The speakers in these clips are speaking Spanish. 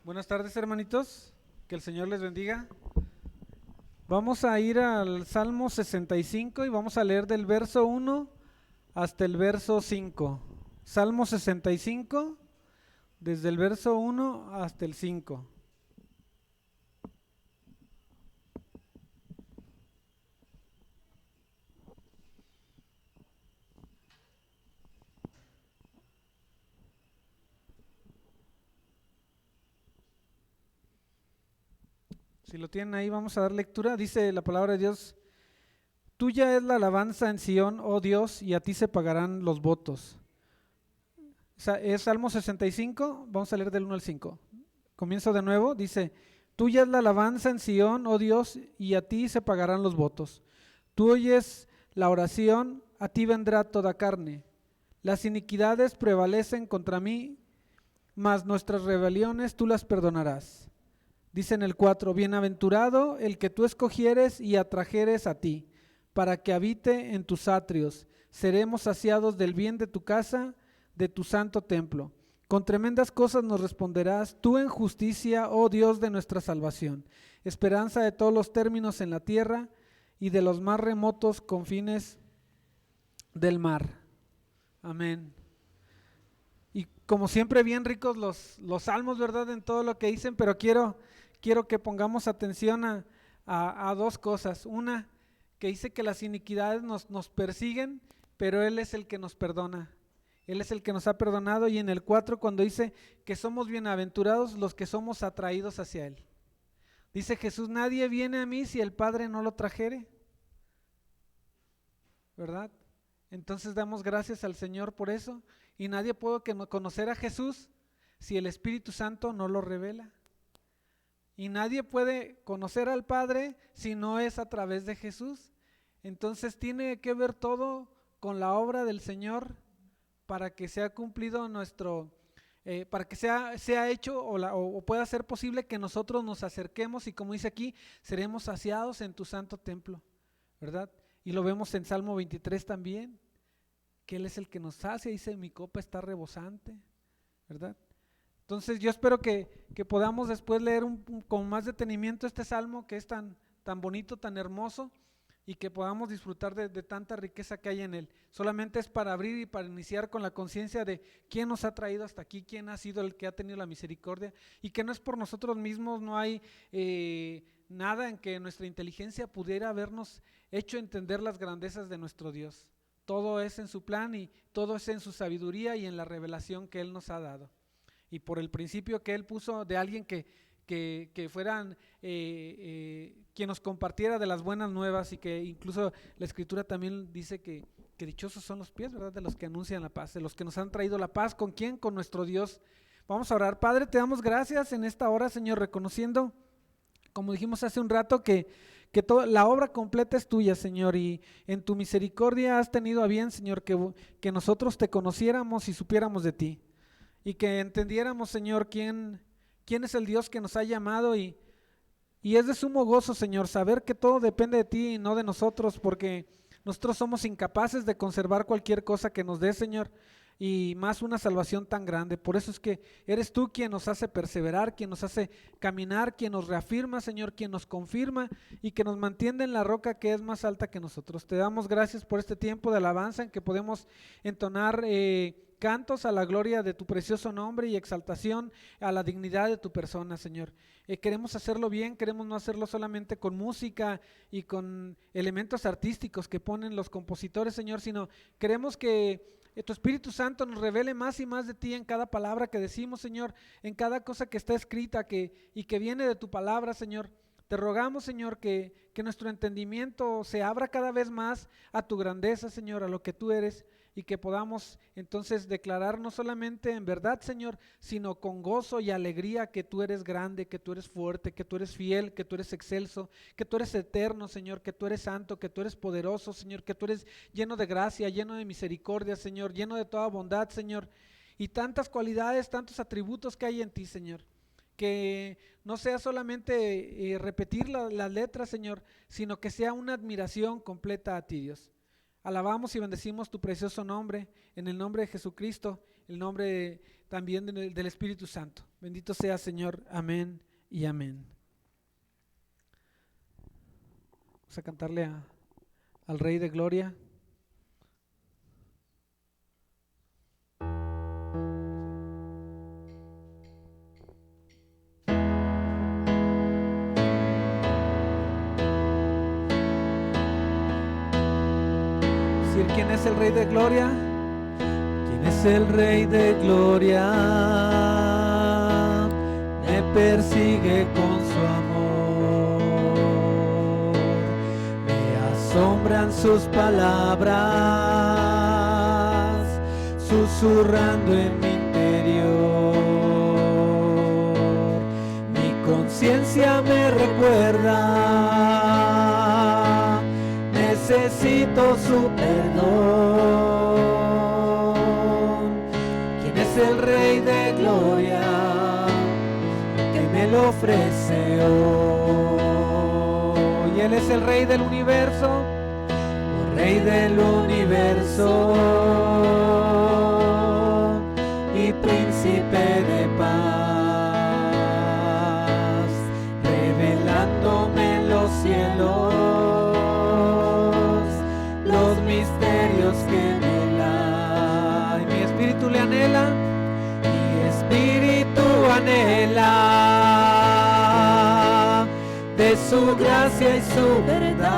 Buenas tardes, hermanitos, que el Señor les bendiga. Vamos a ir al Salmo 65 y vamos a leer del verso 1 hasta el verso 5. Salmo 65, desde el verso 1 hasta el 5. Si lo tienen ahí, vamos a dar lectura. Dice la palabra de Dios: Tuya es la alabanza en Sión, oh Dios, y a ti se pagarán los votos. Es Salmo 65, vamos a leer del 1 al 5. Comienzo de nuevo, dice: Tuya es la alabanza en Sión, oh Dios, y a ti se pagarán los votos. Tú oyes la oración, a ti vendrá toda carne. Las iniquidades prevalecen contra mí, mas nuestras rebeliones tú las perdonarás. Dice en el 4: Bienaventurado el que tú escogieres y atrajeres a ti, para que habite en tus atrios. Seremos saciados del bien de tu casa, de tu santo templo. Con tremendas cosas nos responderás, tú en justicia, oh Dios de nuestra salvación, esperanza de todos los términos en la tierra y de los más remotos confines del mar. Amén. Y como siempre, bien ricos los salmos, ¿verdad? En todo lo que dicen, pero quiero que pongamos atención a dos cosas. Una, que dice que las iniquidades nos persiguen, pero Él es el que nos perdona. Él es el que nos ha perdonado. Y en el 4, cuando dice que somos bienaventurados los que somos atraídos hacia Él. Dice Jesús: nadie viene a mí si el Padre no lo trajere, ¿verdad? Entonces damos gracias al Señor por eso. Y nadie puede conocer a Jesús si el Espíritu Santo no lo revela. Y nadie puede conocer al Padre si no es a través de Jesús. Entonces tiene que ver todo con la obra del Señor para que sea cumplido para que sea hecho o pueda ser posible que nosotros nos acerquemos y, como dice aquí, seremos saciados en tu santo templo, ¿verdad? Y lo vemos en Salmo 23 también, que Él es el que nos sacia, dice: mi copa está rebosante, ¿verdad? Entonces yo espero que podamos después leer con más detenimiento este salmo que es tan bonito, tan hermoso, y que podamos disfrutar de tanta riqueza que hay en él. Solamente es para abrir y para iniciar con la conciencia de quién nos ha traído hasta aquí, quién ha sido el que ha tenido la misericordia, y que no es por nosotros mismos, no hay nada en que nuestra inteligencia pudiera habernos hecho entender las grandezas de nuestro Dios. Todo es en su plan y todo es en su sabiduría y en la revelación que Él nos ha dado. Y por el principio que Él puso de alguien que fueran quien nos compartiera de las buenas nuevas, y que incluso la Escritura también dice que dichosos son los pies, ¿verdad?, de los que anuncian la paz, de los que nos han traído la paz. ¿Con quién? Con nuestro Dios. Vamos a orar. Padre, te damos gracias en esta hora, Señor, reconociendo, como dijimos hace un rato, que toda la obra completa es tuya, Señor, y en tu misericordia has tenido a bien, Señor, que nosotros te conociéramos y supiéramos de ti, y que entendiéramos, Señor, quién es el Dios que nos ha llamado, y es de sumo gozo, Señor, saber que todo depende de ti y no de nosotros, porque nosotros somos incapaces de conservar cualquier cosa que nos dé, Señor, y más una salvación tan grande. Por eso es que eres tú quien nos hace perseverar, quien nos hace caminar, quien nos reafirma, Señor, quien nos confirma y que nos mantiene en la roca que es más alta que nosotros. Te damos gracias por este tiempo de alabanza en que podemos entonar cantos a la gloria de tu precioso nombre y exaltación a la dignidad de tu persona, Señor. Queremos hacerlo bien, queremos no hacerlo solamente con música y con elementos artísticos que ponen los compositores, Señor, sino queremos que tu Espíritu Santo nos revele más y más de ti en cada palabra que decimos, Señor, en cada cosa que está escrita y que viene de tu palabra, Señor. Te rogamos, Señor, que nuestro entendimiento se abra cada vez más a tu grandeza, Señor, a lo que tú eres, y que podamos entonces declarar no solamente en verdad, Señor, sino con gozo y alegría que tú eres grande, que tú eres fuerte, que tú eres fiel, que tú eres excelso, que tú eres eterno, Señor, que tú eres santo, que tú eres poderoso, Señor, que tú eres lleno de gracia, lleno de misericordia, Señor, lleno de toda bondad, Señor, y tantas cualidades, tantos atributos que hay en ti, Señor. Que no sea solamente repetir las letras, Señor, sino que sea una admiración completa a ti, Dios. Alabamos y bendecimos tu precioso nombre, en el nombre de Jesucristo, el nombre también del Espíritu Santo. Bendito sea, Señor. Amén y amén. Vamos a cantarle al Rey de Gloria. Decir, ¿quién es el Rey de Gloria? ¿Quién es el Rey de Gloria? Me persigue con su amor, me asombran sus palabras, susurrando en mi interior. Mi conciencia me recuerda, necesito su perdón. ¿Quién es el Rey de Gloria que me lo ofrece hoy? Él es el Rey del universo, oh Rey del universo y Príncipe de paz, revelándome en los cielos los misterios que en él hay. Mi espíritu le anhela, mi espíritu anhela de su gracia y su verdad.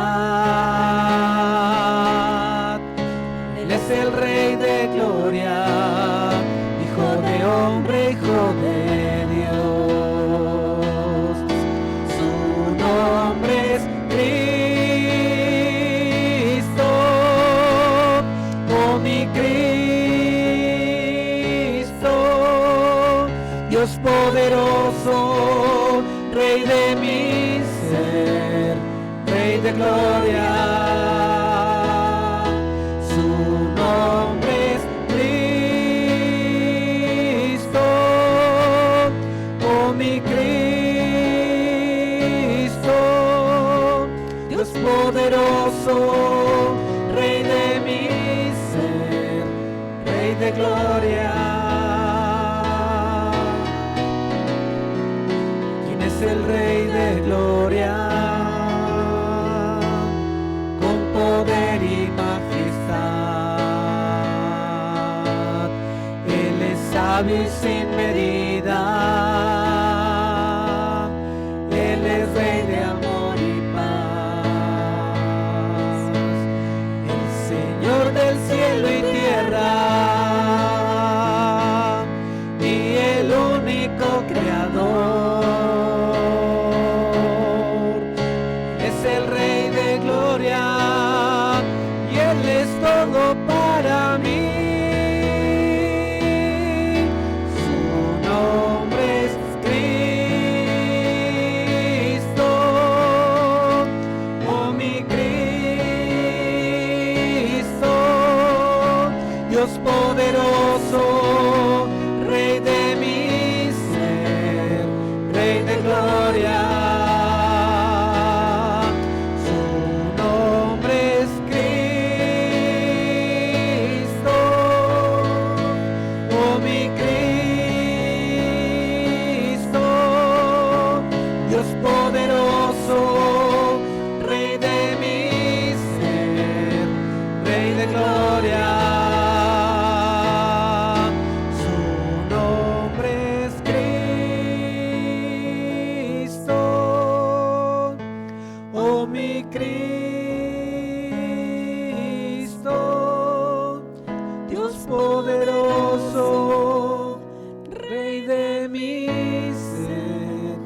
Él es el Rey de Gloria, Hijo de hombre, Hijo de Dios. Su nombre es Cristo, oh mi Cristo, Dios poderoso, Rey de mi ser, Rey de gloria. Su nombre es Cristo, oh mi Cristo, Dios poderoso, Rey de mi ser, Rey de gloria. ¿Quién es el Rey de gloria? Con poder y majestad, Él es sabio y sin medida, Él es Rey de amor y paz, el Señor del cielo y tierra, y el único creador. Es el Rey de gloria y Él es todo para mí. Su nombre es Cristo, oh mi Cristo, Dios poderoso, Rey de mi ser, Rey de gloria. Su nombre es Cristo, oh mi Cristo, Dios poderoso, Rey de mi ser, Rey de gloria. Su nombre es Cristo, oh mi Cristo, Dios poderoso, Rey de mi ser,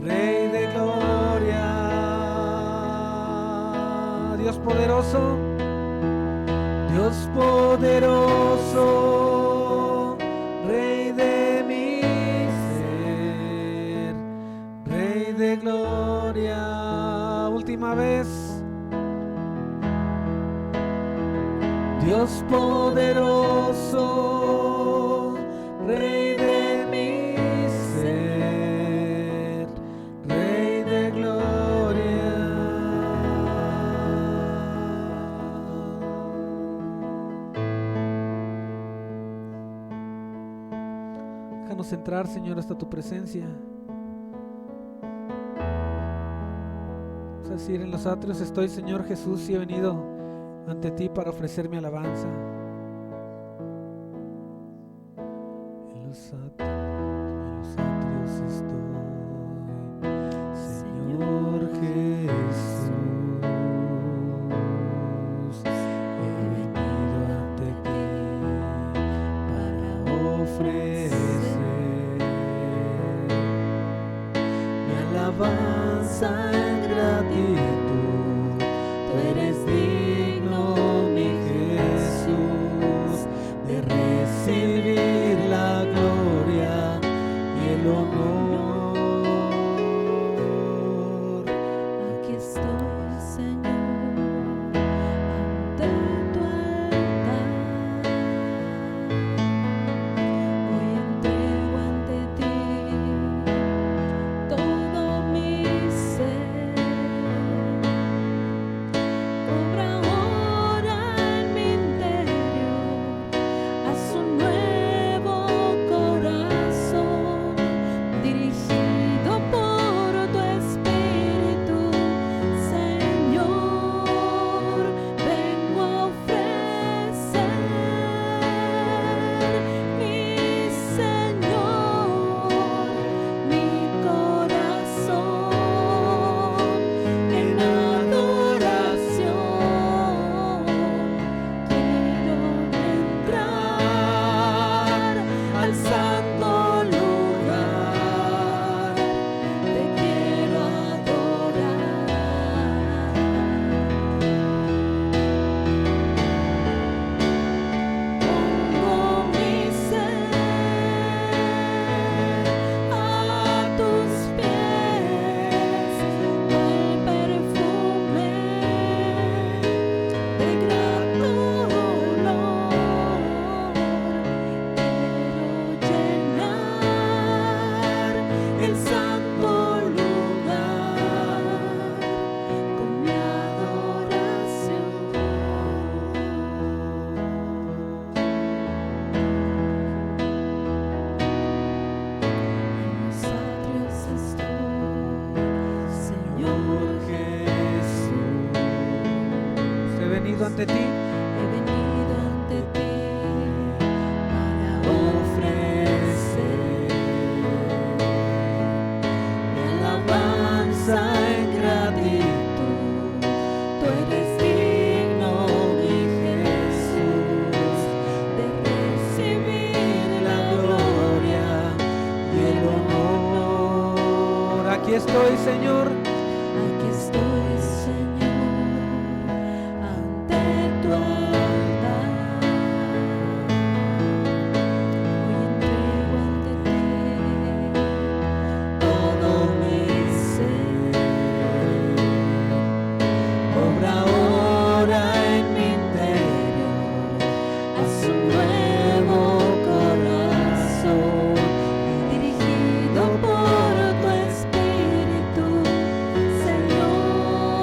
Rey de gloria. Dios poderoso, Dios poderoso, Rey de mi ser, Rey de gloria. Última vez. Dios poderoso, Rey de mi ser, Rey de gloria. podamos entrar, Señor, hasta tu presencia. Vamos a decir en los atrios: estoy, Señor Jesús, y he venido ante ti para ofrecer mi alabanza. En los atrios estoy, Señor Jesús. He venido ante ti para ofrecer mi alabanza en gratitud. Tú eres digno, mi Jesús, de recibir la gloria y el honor. Aquí estoy, Señor, ante tu altar. Hoy entrego ante ti todo mi ser. Obra ahora en mi interior, haz un nuevo corazón, dirigido por tu Espíritu, Señor. Vengo a ofrecer, mi Señor, mi corazón en adoración. Quiero entrar al santo lugar, te quiero adorar. Pongo mi ser a tus pies, cual perfume de grato olor. Quiero llenar el santo lugar con mi adoración. En los atrios estoy, Señor Jesús. He venido ante ti He venido ante ti para ofrecer mi alabanza en gratitud. Tú eres digno, mi Jesús, de recibir la gloria y el honor. Aquí estoy, Señor. Aquí estoy, Señor, ante tu altar. Hoy entrego ante ti todo mi ser. Obra ahora en mi interior, haz un nuevo corazón, dirigido por tu Espíritu, Señor.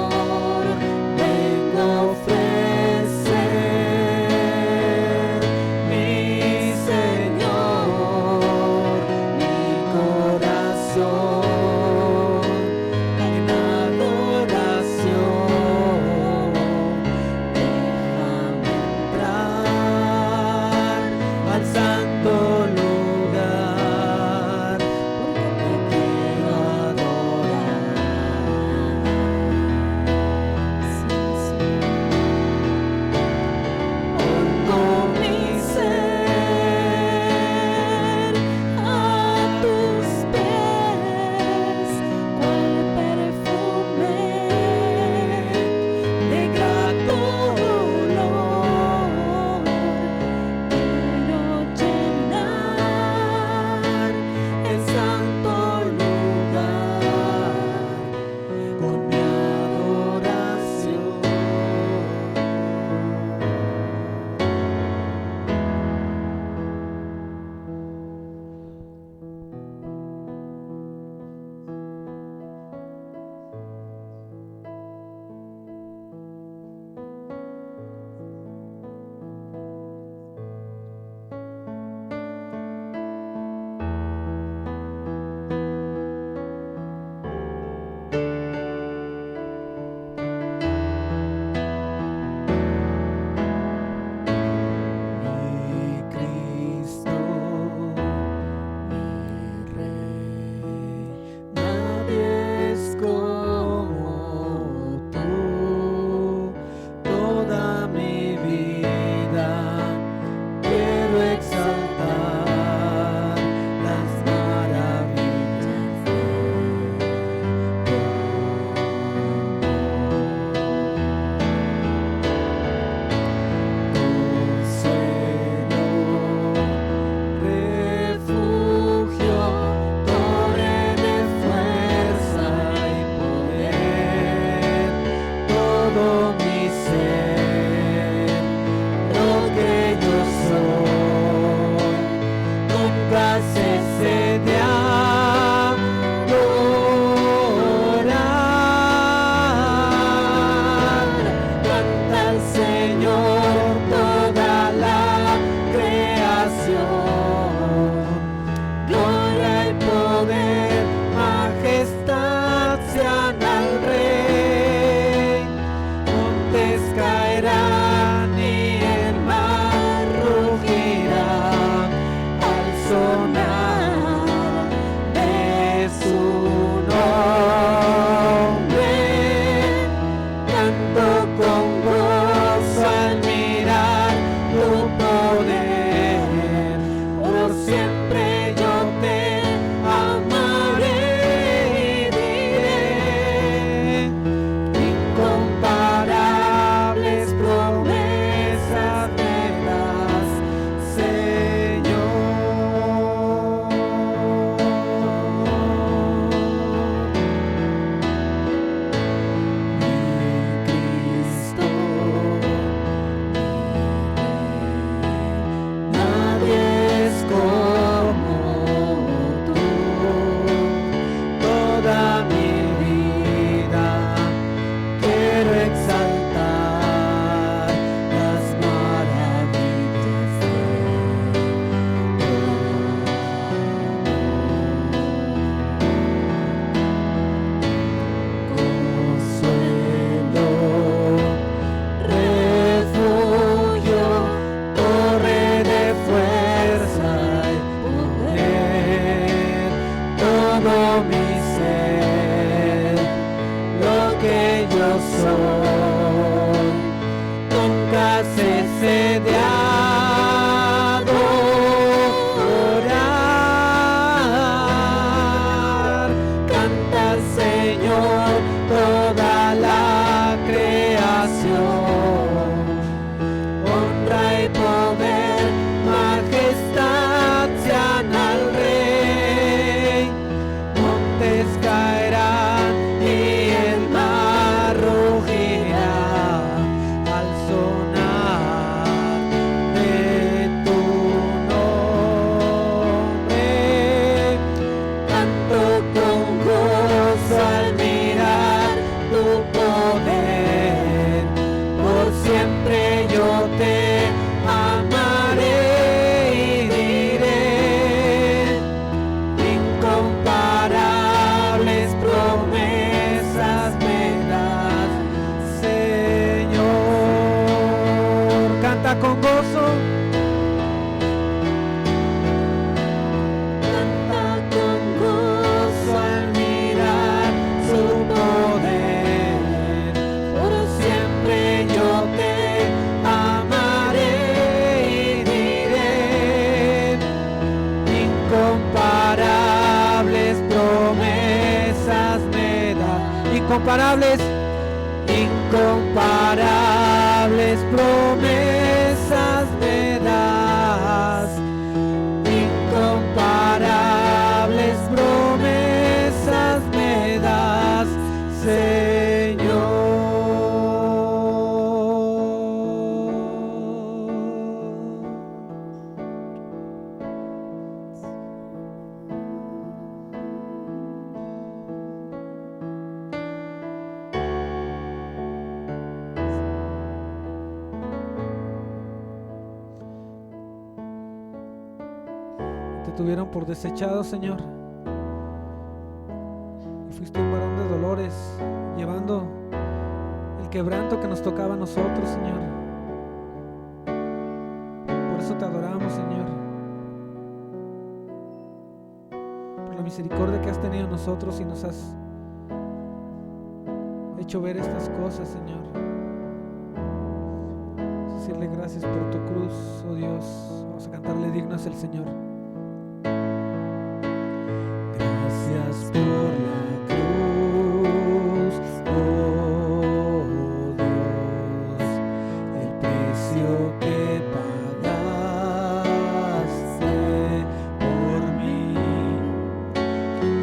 soy. Nunca cesé de adorar. Canta al Señor toda la creación. Honra y poder, majestad sean al Rey. Montes caerán y el mar rugirá al sonar de tu nombre. Canto con gozo al mirar tu poder. Por siempre yo te amaré y diré: incomparables promesas me das, Señor. Canta con gozo. Canta con gozo al mirar su poder. Por siempre yo te amaré y diré: incomparables promesas me das. Incomparables, incomparables promesas me das. Incomparables promesas me das, Te tuvieron por desechado, Señor, y fuiste un varón de dolores, llevando el quebranto que nos tocaba a nosotros, Señor. Por eso te adoramos, Señor, por la misericordia que has tenido en nosotros y nos has hecho ver estas cosas, Señor. Decirle gracias por tu cruz, oh Dios. Vamos a cantarle: digno es el Señor. Gracias por la cruz, oh Dios, el precio que pagaste por mí,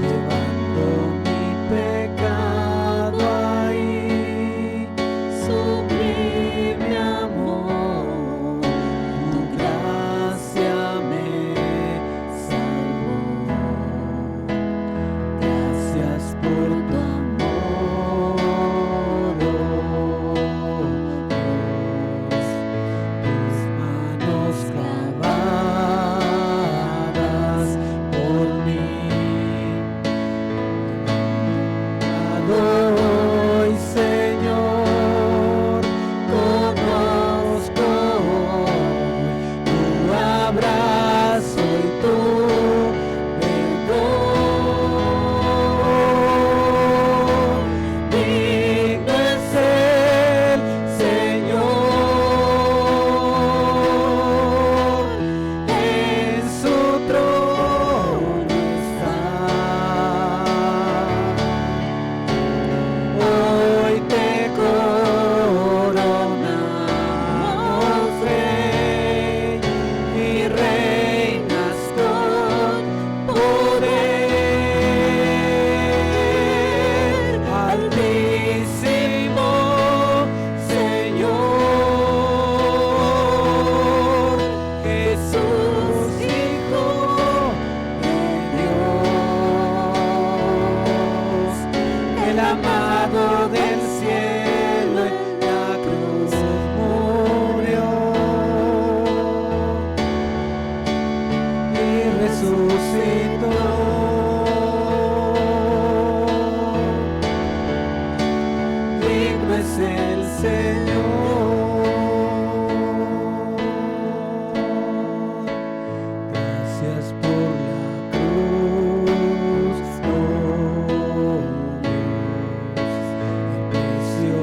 llevando mi pecado ahí. Sublime amor, tu gracia me salvó. Gracias por tu amor, oh Dios, tus manos clavadas por mí. Hoy, Señor, conozco tu abrazo y tu perdón. Digno es el Señor, en su trono está. Hoy te coronamos Rey y reinas con poder. Altísimo Señor, Jesús, Hijo de Dios, el amado del cielo en la cruz murió y resucitó. Digno es el Señor. Gracias por la cruz, oh Dios, el precio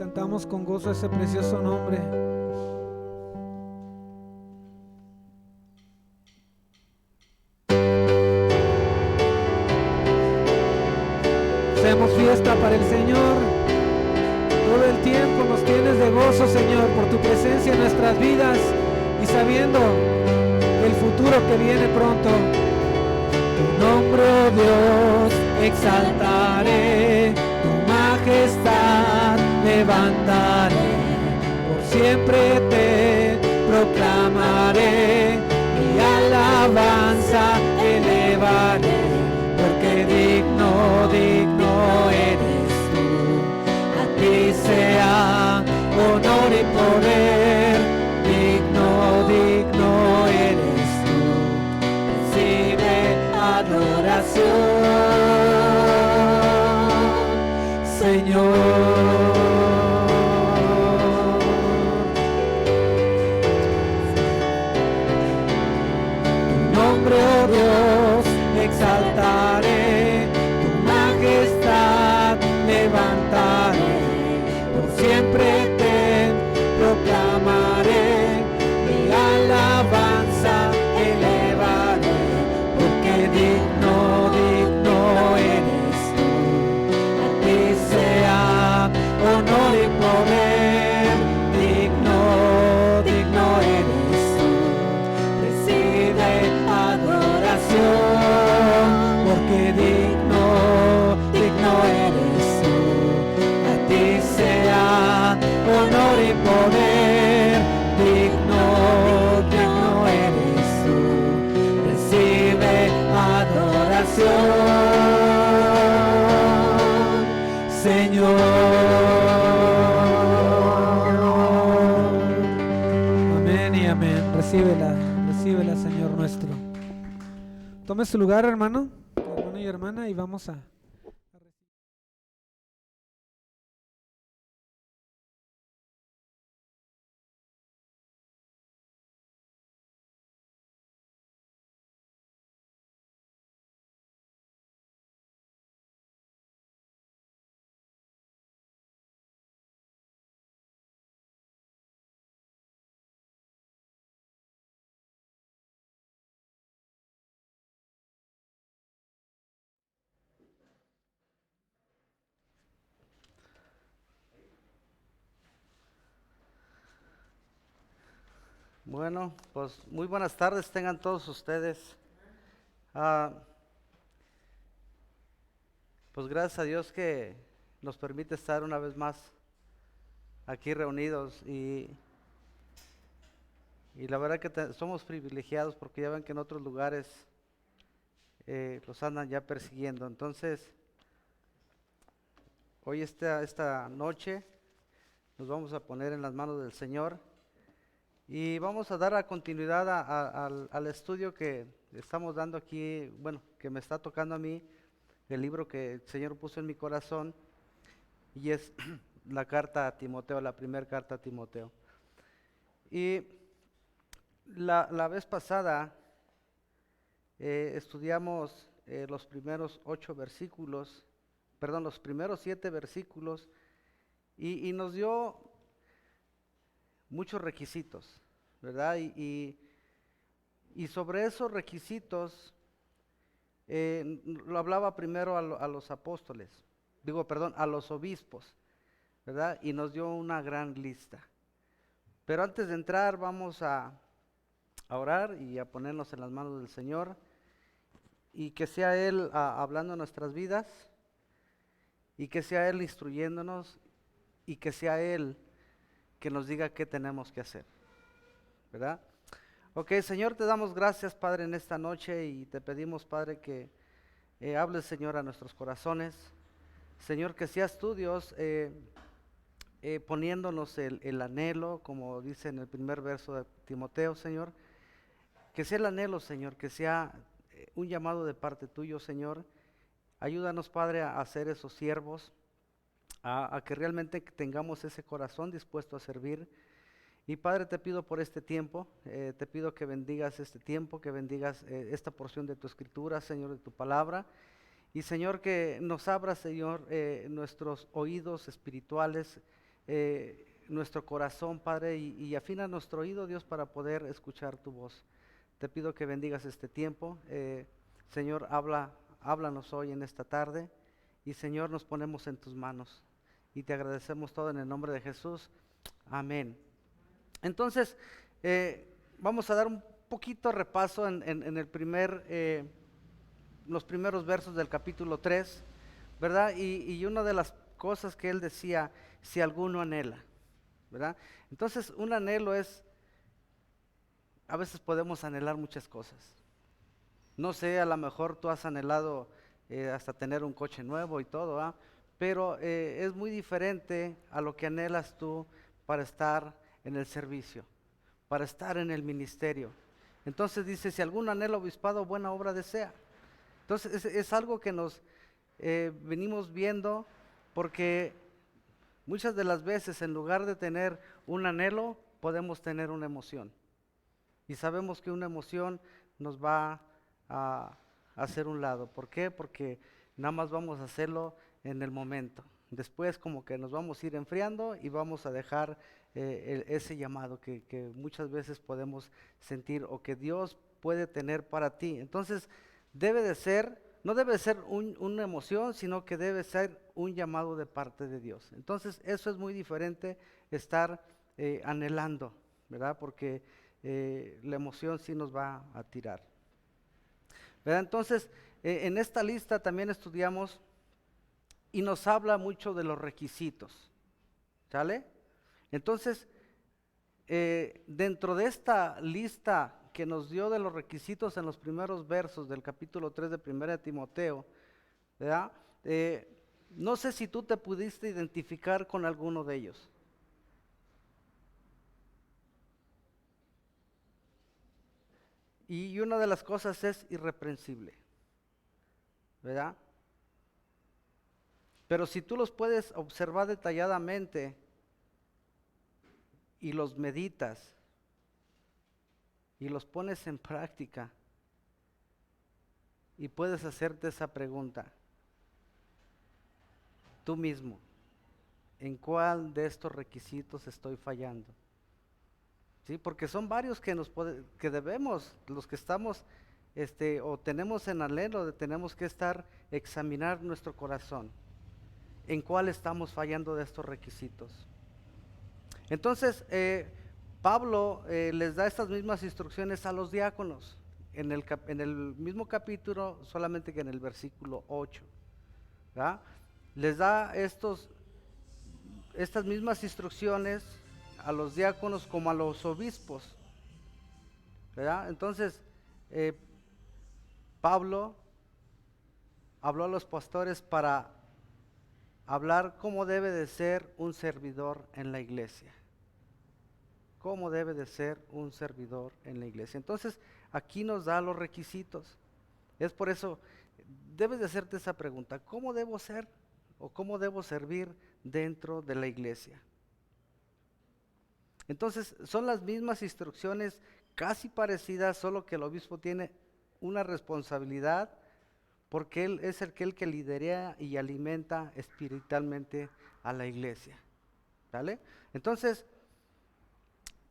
cantamos con gozo ese precioso nombre. Hacemos fiesta para el Señor. Todo el tiempo nos tienes de gozo, Señor, por tu presencia en nuestras vidas y sabiendo el futuro que viene pronto. Tu nombre, oh Dios, exaltaré, tu majestad levantaré, por siempre te proclamaré, mi alabanza elevaré, porque digno, digno eres tú, a ti sea honor y poder, digno, digno eres tú, recibe adoración, Señor. Tu nombre, oh Dios, exaltaré, tu majestad levantaré, por siempre te proclamaré, mi alabanza elevaré, porque digno, digno eres tú, a ti sea honor y poder, digno, digno eres tú, recibe adoración, porque digno, digno eres tú, a ti sea honor y poder, digno, digno eres tú, recibe adoración, Señor. Amén y amén. Recíbela, Señor nuestro. Tome su lugar, hermano y hermana, y vamos a... Bueno, pues muy buenas tardes tengan todos ustedes. Pues gracias a Dios que nos permite estar una vez más aquí reunidos y la verdad que somos privilegiados porque ya ven que en otros lugares los andan ya persiguiendo. Entonces, hoy esta noche nos vamos a poner en las manos del Señor. Y vamos a dar a continuidad al estudio que estamos dando aquí, bueno, que me está tocando a mí, el libro que el Señor puso en mi corazón, y es la carta a Timoteo, la primera carta a Timoteo. Y la vez pasada estudiamos los primeros 7 versículos, y nos dio muchos requisitos, ¿verdad? Y sobre esos requisitos lo hablaba primero a los apóstoles, a los obispos, ¿verdad? Y nos dio una gran lista. Pero antes de entrar vamos a orar y a ponernos en las manos del Señor y que sea Él hablando en nuestras vidas y que sea Él instruyéndonos y que sea Él que nos diga qué tenemos que hacer, ¿verdad? Ok, Señor, te damos gracias, Padre, en esta noche y te pedimos, Padre, que hables, Señor, a nuestros corazones. Señor, que seas tú, Dios, poniéndonos el anhelo, como dice en el primer verso de Timoteo, Señor. Que sea el anhelo, Señor, que sea un llamado de parte tuyo, Señor. Ayúdanos, Padre, a ser esos siervos, a que realmente tengamos ese corazón dispuesto a servir. Y Padre, te pido por este tiempo, te pido que bendigas este tiempo, que bendigas esta porción de tu escritura, Señor, de tu palabra. Y Señor, que nos abra, Señor, nuestros oídos espirituales, nuestro corazón, Padre, y afina nuestro oído, Dios, para poder escuchar tu voz. Te pido que bendigas este tiempo. Señor, háblanos hoy en esta tarde. Y Señor, nos ponemos en tus manos. Y te agradecemos todo en el nombre de Jesús. Amén. Entonces, vamos a dar un poquito repaso en los primeros versos del capítulo 3, ¿verdad? Y una de las cosas que él decía, si alguno anhela, ¿verdad? Entonces, un anhelo es, a veces podemos anhelar muchas cosas. No sé, a lo mejor tú has anhelado hasta tener un coche nuevo y todo, ¿ah? Pero es muy diferente a lo que anhelas tú para estar en el servicio, para estar en el ministerio. Entonces dice, si algún anhelo obispado, buena obra desea. Entonces es algo que nos venimos viendo, porque muchas de las veces en lugar de tener un anhelo, podemos tener una emoción. Y sabemos que una emoción nos va a hacer un lado. ¿Por qué? Porque nada más vamos a hacerlo en el momento. Después como que nos vamos a ir enfriando y vamos a dejar ese llamado que muchas veces podemos sentir o que Dios puede tener para ti. Entonces no debe de ser una emoción, sino que debe ser un llamado de parte de Dios. Entonces eso es muy diferente, estar anhelando, ¿verdad? Porque la emoción sí nos va a tirar, ¿verdad? Entonces, en esta lista también estudiamos y nos habla mucho de los requisitos, ¿sale? Entonces, dentro de esta lista que nos dio de los requisitos en los primeros versos del capítulo 3 de 1 Timoteo, ¿verdad? No sé si tú te pudiste identificar con alguno de ellos. Y una de las cosas es irreprensible, ¿verdad? Pero si tú los puedes observar detalladamente y los meditas y los pones en práctica y puedes hacerte esa pregunta, tú mismo, ¿en cuál de estos requisitos estoy fallando? ¿Sí? Porque son varios que debemos, los que estamos o tenemos en anhelo, tenemos que examinar nuestro corazón. ¿En cuál estamos fallando de estos requisitos? Entonces, Pablo les da estas mismas instrucciones a los diáconos en el mismo capítulo, solamente que en el versículo 8, ¿verdad? Les da estas mismas instrucciones a los diáconos como a los obispos, ¿verdad? Entonces, Pablo habló a los pastores para hablar cómo debe de ser un servidor en la iglesia. ¿Cómo debe de ser un servidor en la iglesia? Entonces, aquí nos da los requisitos. Es por eso, debes de hacerte esa pregunta, ¿cómo debo ser o cómo debo servir dentro de la iglesia? Entonces, son las mismas instrucciones casi parecidas, solo que el obispo tiene una responsabilidad porque él es el que lidera y alimenta espiritualmente a la iglesia, ¿vale? Entonces,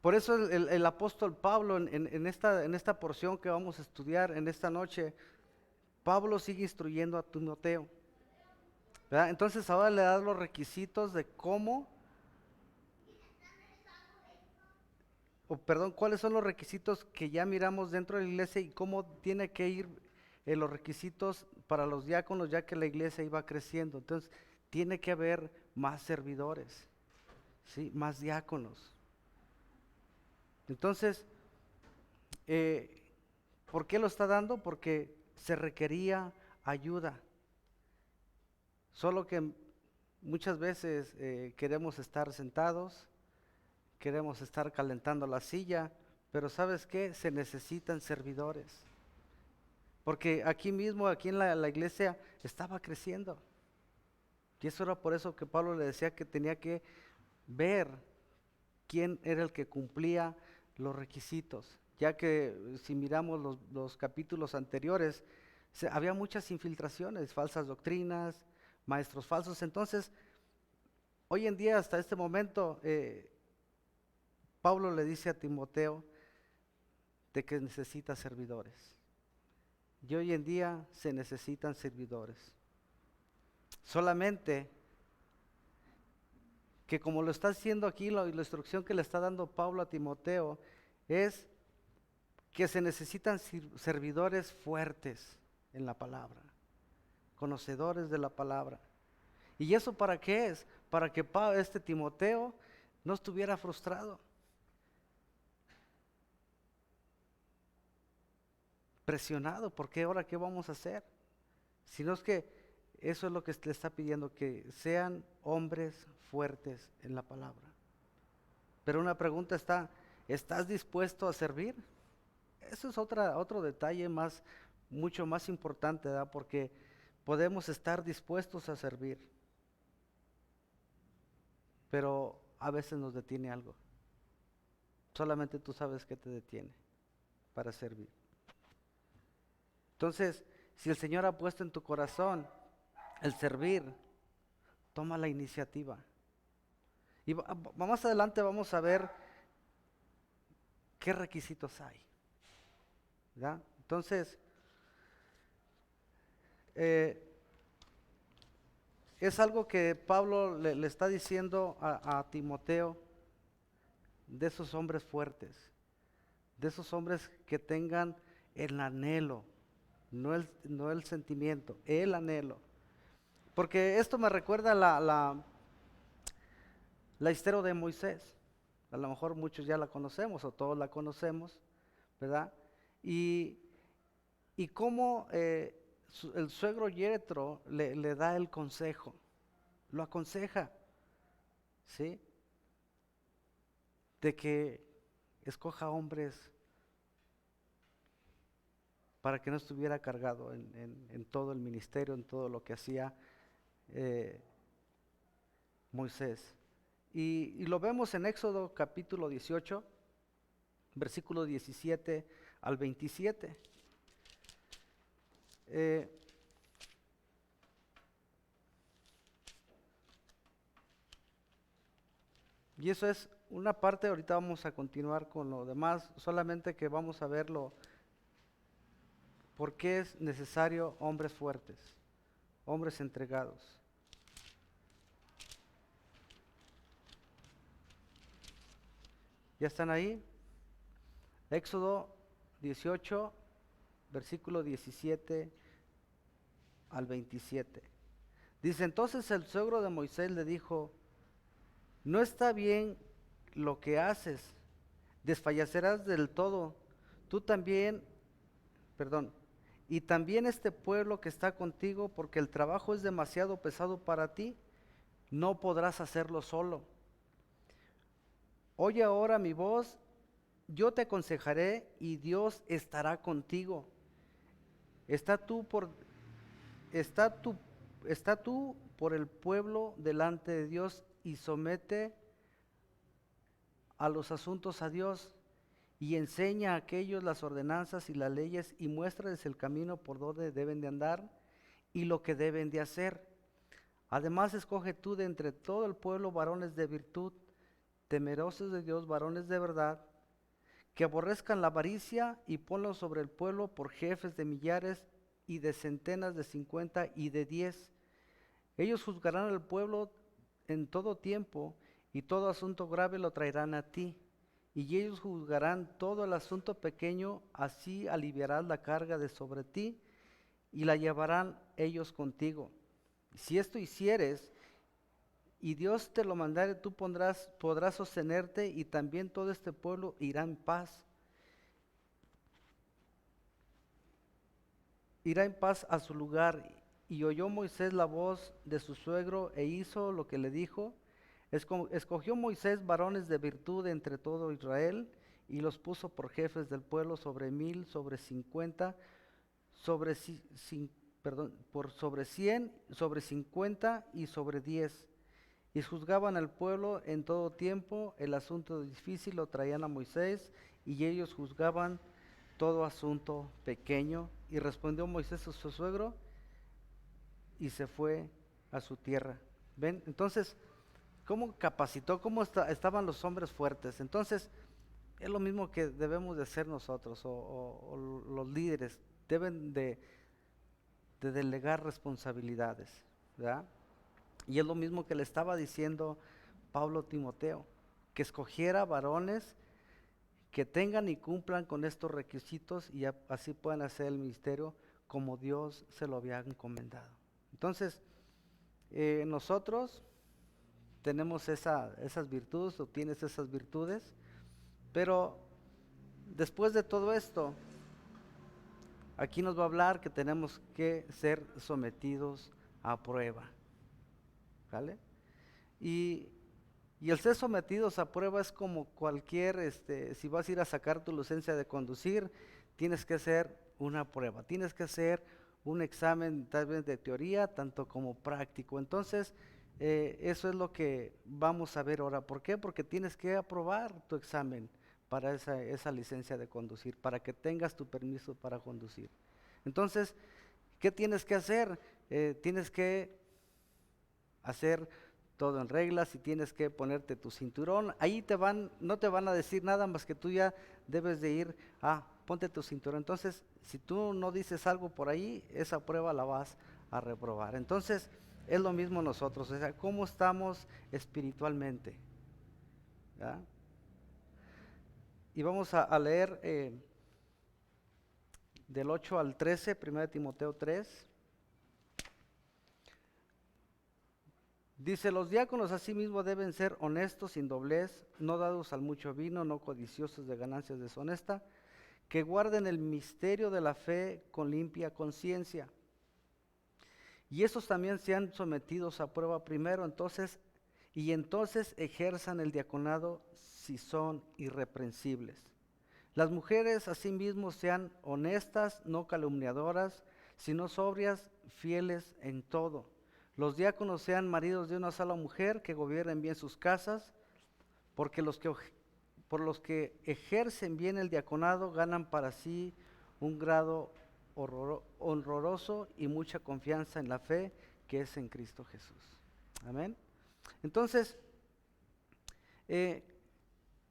por eso el apóstol Pablo en esta porción que vamos a estudiar en esta noche, Pablo sigue instruyendo a Timoteo, ¿verdad? Entonces ahora le da los requisitos de cuáles son los requisitos que ya miramos dentro de la iglesia y cómo tiene que ir los requisitos para los diáconos, ya que la iglesia iba creciendo. Entonces tiene que haber más servidores, ¿sí? Más diáconos. Entonces, ¿por qué lo está dando? Porque se requería ayuda. Solo que muchas veces queremos estar sentados, queremos estar calentando la silla, pero ¿sabes qué? Se necesitan servidores. Porque aquí en la iglesia estaba creciendo. Y eso era por eso que Pablo le decía que tenía que ver quién era el que cumplía los requisitos, ya que si miramos los capítulos anteriores, había muchas infiltraciones, falsas doctrinas, maestros falsos. Entonces, hoy en día, hasta este momento, Pablo le dice a Timoteo de que necesita servidores. Y hoy en día se necesitan servidores. Solamente que como lo está haciendo aquí, la instrucción que le está dando Pablo a Timoteo es que se necesitan servidores fuertes en la palabra, conocedores de la palabra. ¿Y eso para qué es? Para que Timoteo no estuviera frustrado, presionado, porque ahora qué vamos a hacer. Sino es que eso es lo que le está pidiendo, que sean hombres fuertes en la palabra. Pero una pregunta está, ¿estás dispuesto a servir? Eso es otro detalle mucho más importante, ¿verdad? Porque podemos estar dispuestos a servir, pero a veces nos detiene algo. Solamente tú sabes qué te detiene para servir. Entonces, si el Señor ha puesto en tu corazón el servir, toma la iniciativa. Y más adelante vamos a ver qué requisitos hay, ¿verdad? Entonces, es algo que Pablo le está diciendo a Timoteo, de esos hombres fuertes, de esos hombres que tengan el anhelo, no el sentimiento, el anhelo. Porque esto me recuerda la historia de Moisés. A lo mejor muchos ya la conocemos o todos la conocemos, ¿verdad? Y cómo el suegro Yetro le da el consejo, lo aconseja, ¿sí? De que escoja hombres para que no estuviera cargado en todo el ministerio, en todo lo que hacía Moisés. Y lo vemos en Éxodo capítulo 18, versículo 17 al 27. Y eso es una parte. Ahorita vamos a continuar con lo demás, solamente que vamos a verlo. ¿Por qué es necesario hombres fuertes, hombres entregados? ¿Ya están ahí? Éxodo 18, versículo 17 al 27. Dice: entonces el suegro de Moisés le dijo: no está bien lo que haces, desfallecerás del todo, tú también, y también este pueblo que está contigo, porque el trabajo es demasiado pesado para ti, no podrás hacerlo solo. Oye ahora mi voz, yo te aconsejaré y Dios estará contigo. Está tú por el pueblo delante de Dios y somete a los asuntos a Dios y enseña a aquellos las ordenanzas y las leyes y muéstrales el camino por donde deben de andar y lo que deben de hacer. Además escoge tú de entre todo el pueblo varones de virtud, temerosos de Dios, varones de verdad, que aborrezcan la avaricia, y ponlos sobre el pueblo por jefes de millares y de centenas, de 50 y de 10. Ellos juzgarán al pueblo en todo tiempo, y todo asunto grave lo traerán a ti. Y ellos juzgarán todo el asunto pequeño, así aliviarás la carga de sobre ti, y la llevarán ellos contigo. Si esto hicieres, y Dios te lo mandare, tú podrás sostenerte, y también todo este pueblo irá en paz. Irá en paz a su lugar. Y oyó Moisés la voz de su suegro, e hizo lo que le dijo. Escogió Moisés varones de virtud entre todo Israel, y los puso por jefes del pueblo sobre 1000, sobre 50, sobre 100, sobre 50 y sobre 10. Y juzgaban al pueblo en todo tiempo. El asunto difícil lo traían a Moisés, y ellos juzgaban todo asunto pequeño. Y respondió Moisés a su suegro, y se fue a su tierra. ¿Ven? Entonces, cómo capacitó, estaban los hombres fuertes. Entonces, es lo mismo que debemos de hacer nosotros, o los líderes deben de delegar responsabilidades, ¿verdad? Y es lo mismo que le estaba diciendo Pablo a Timoteo, que escogiera varones que tengan y cumplan con estos requisitos y así puedan hacer el ministerio como Dios se lo había encomendado. Entonces, nosotros tenemos esas virtudes, o tienes esas virtudes, pero después de todo esto, aquí nos va a hablar que tenemos que ser sometidos a prueba, ¿vale? Y el ser sometidos a prueba es como cualquier, si vas a ir a sacar tu licencia de conducir, tienes que hacer una prueba, tienes que hacer un examen tal vez de teoría, tanto como práctico. Entonces, eso es lo que vamos a ver ahora. ¿Por qué? Porque tienes que aprobar tu examen para esa licencia de conducir, para que tengas tu permiso para conducir. Entonces, ¿qué tienes que hacer? Tienes que hacer todo en reglas y tienes que ponerte tu cinturón. Ahí no te van a decir nada más que tú ya debes de ir, ponte tu cinturón. Entonces, si tú no dices algo por ahí, esa prueba la vas a reprobar. Entonces, es lo mismo nosotros, o sea, ¿cómo estamos espiritualmente? ¿Ya? Y vamos a leer del 8 al 13, 1 Timoteo 3. Dice, los diáconos asimismo deben ser honestos, sin doblez, no dados al mucho vino, no codiciosos de ganancias deshonestas, que guarden el misterio de la fe con limpia conciencia. Y estos también sean sometidos a prueba primero, entonces ejerzan el diaconado si son irreprensibles. Las mujeres asimismo sean honestas, no calumniadoras, sino sobrias, fieles en todo. Los diáconos sean maridos de una sola mujer, que gobiernen bien sus casas, porque por los que ejercen bien el diaconado ganan para sí un grado honroso y mucha confianza en la fe que es en Cristo Jesús. Amén. Entonces,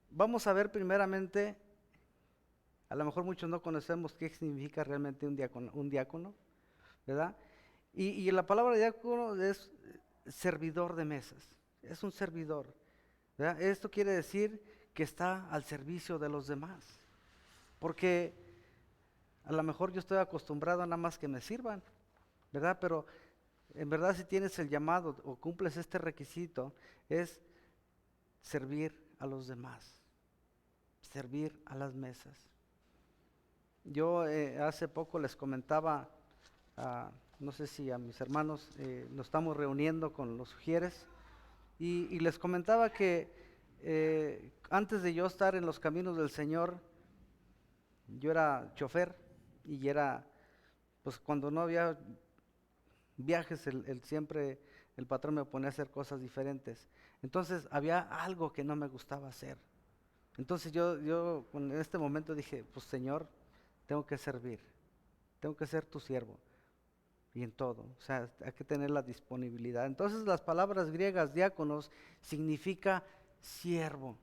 vamos a ver primeramente, a lo mejor muchos no conocemos qué significa realmente un diácono, ¿verdad? Y la palabra diácono es servidor de mesas, es un servidor, ¿verdad? Esto quiere decir que está al servicio de los demás, porque a lo mejor yo estoy acostumbrado a nada más que me sirvan, ¿verdad? Pero en verdad si tienes el llamado o cumples este requisito, es servir a los demás, servir a las mesas. Yo hace poco les comentaba, no sé si a mis hermanos, nos estamos reuniendo con los sugieres, y les comentaba que antes de yo estar en los caminos del Señor, yo era chofer, y pues cuando no había viajes, siempre el patrón me ponía a hacer cosas diferentes. Entonces había algo que no me gustaba hacer. Entonces yo en este momento dije, pues Señor, tengo que servir, tengo que ser tu siervo. Y en todo, o sea, hay que tener la disponibilidad. Entonces las palabras griegas diáconos significa siervo.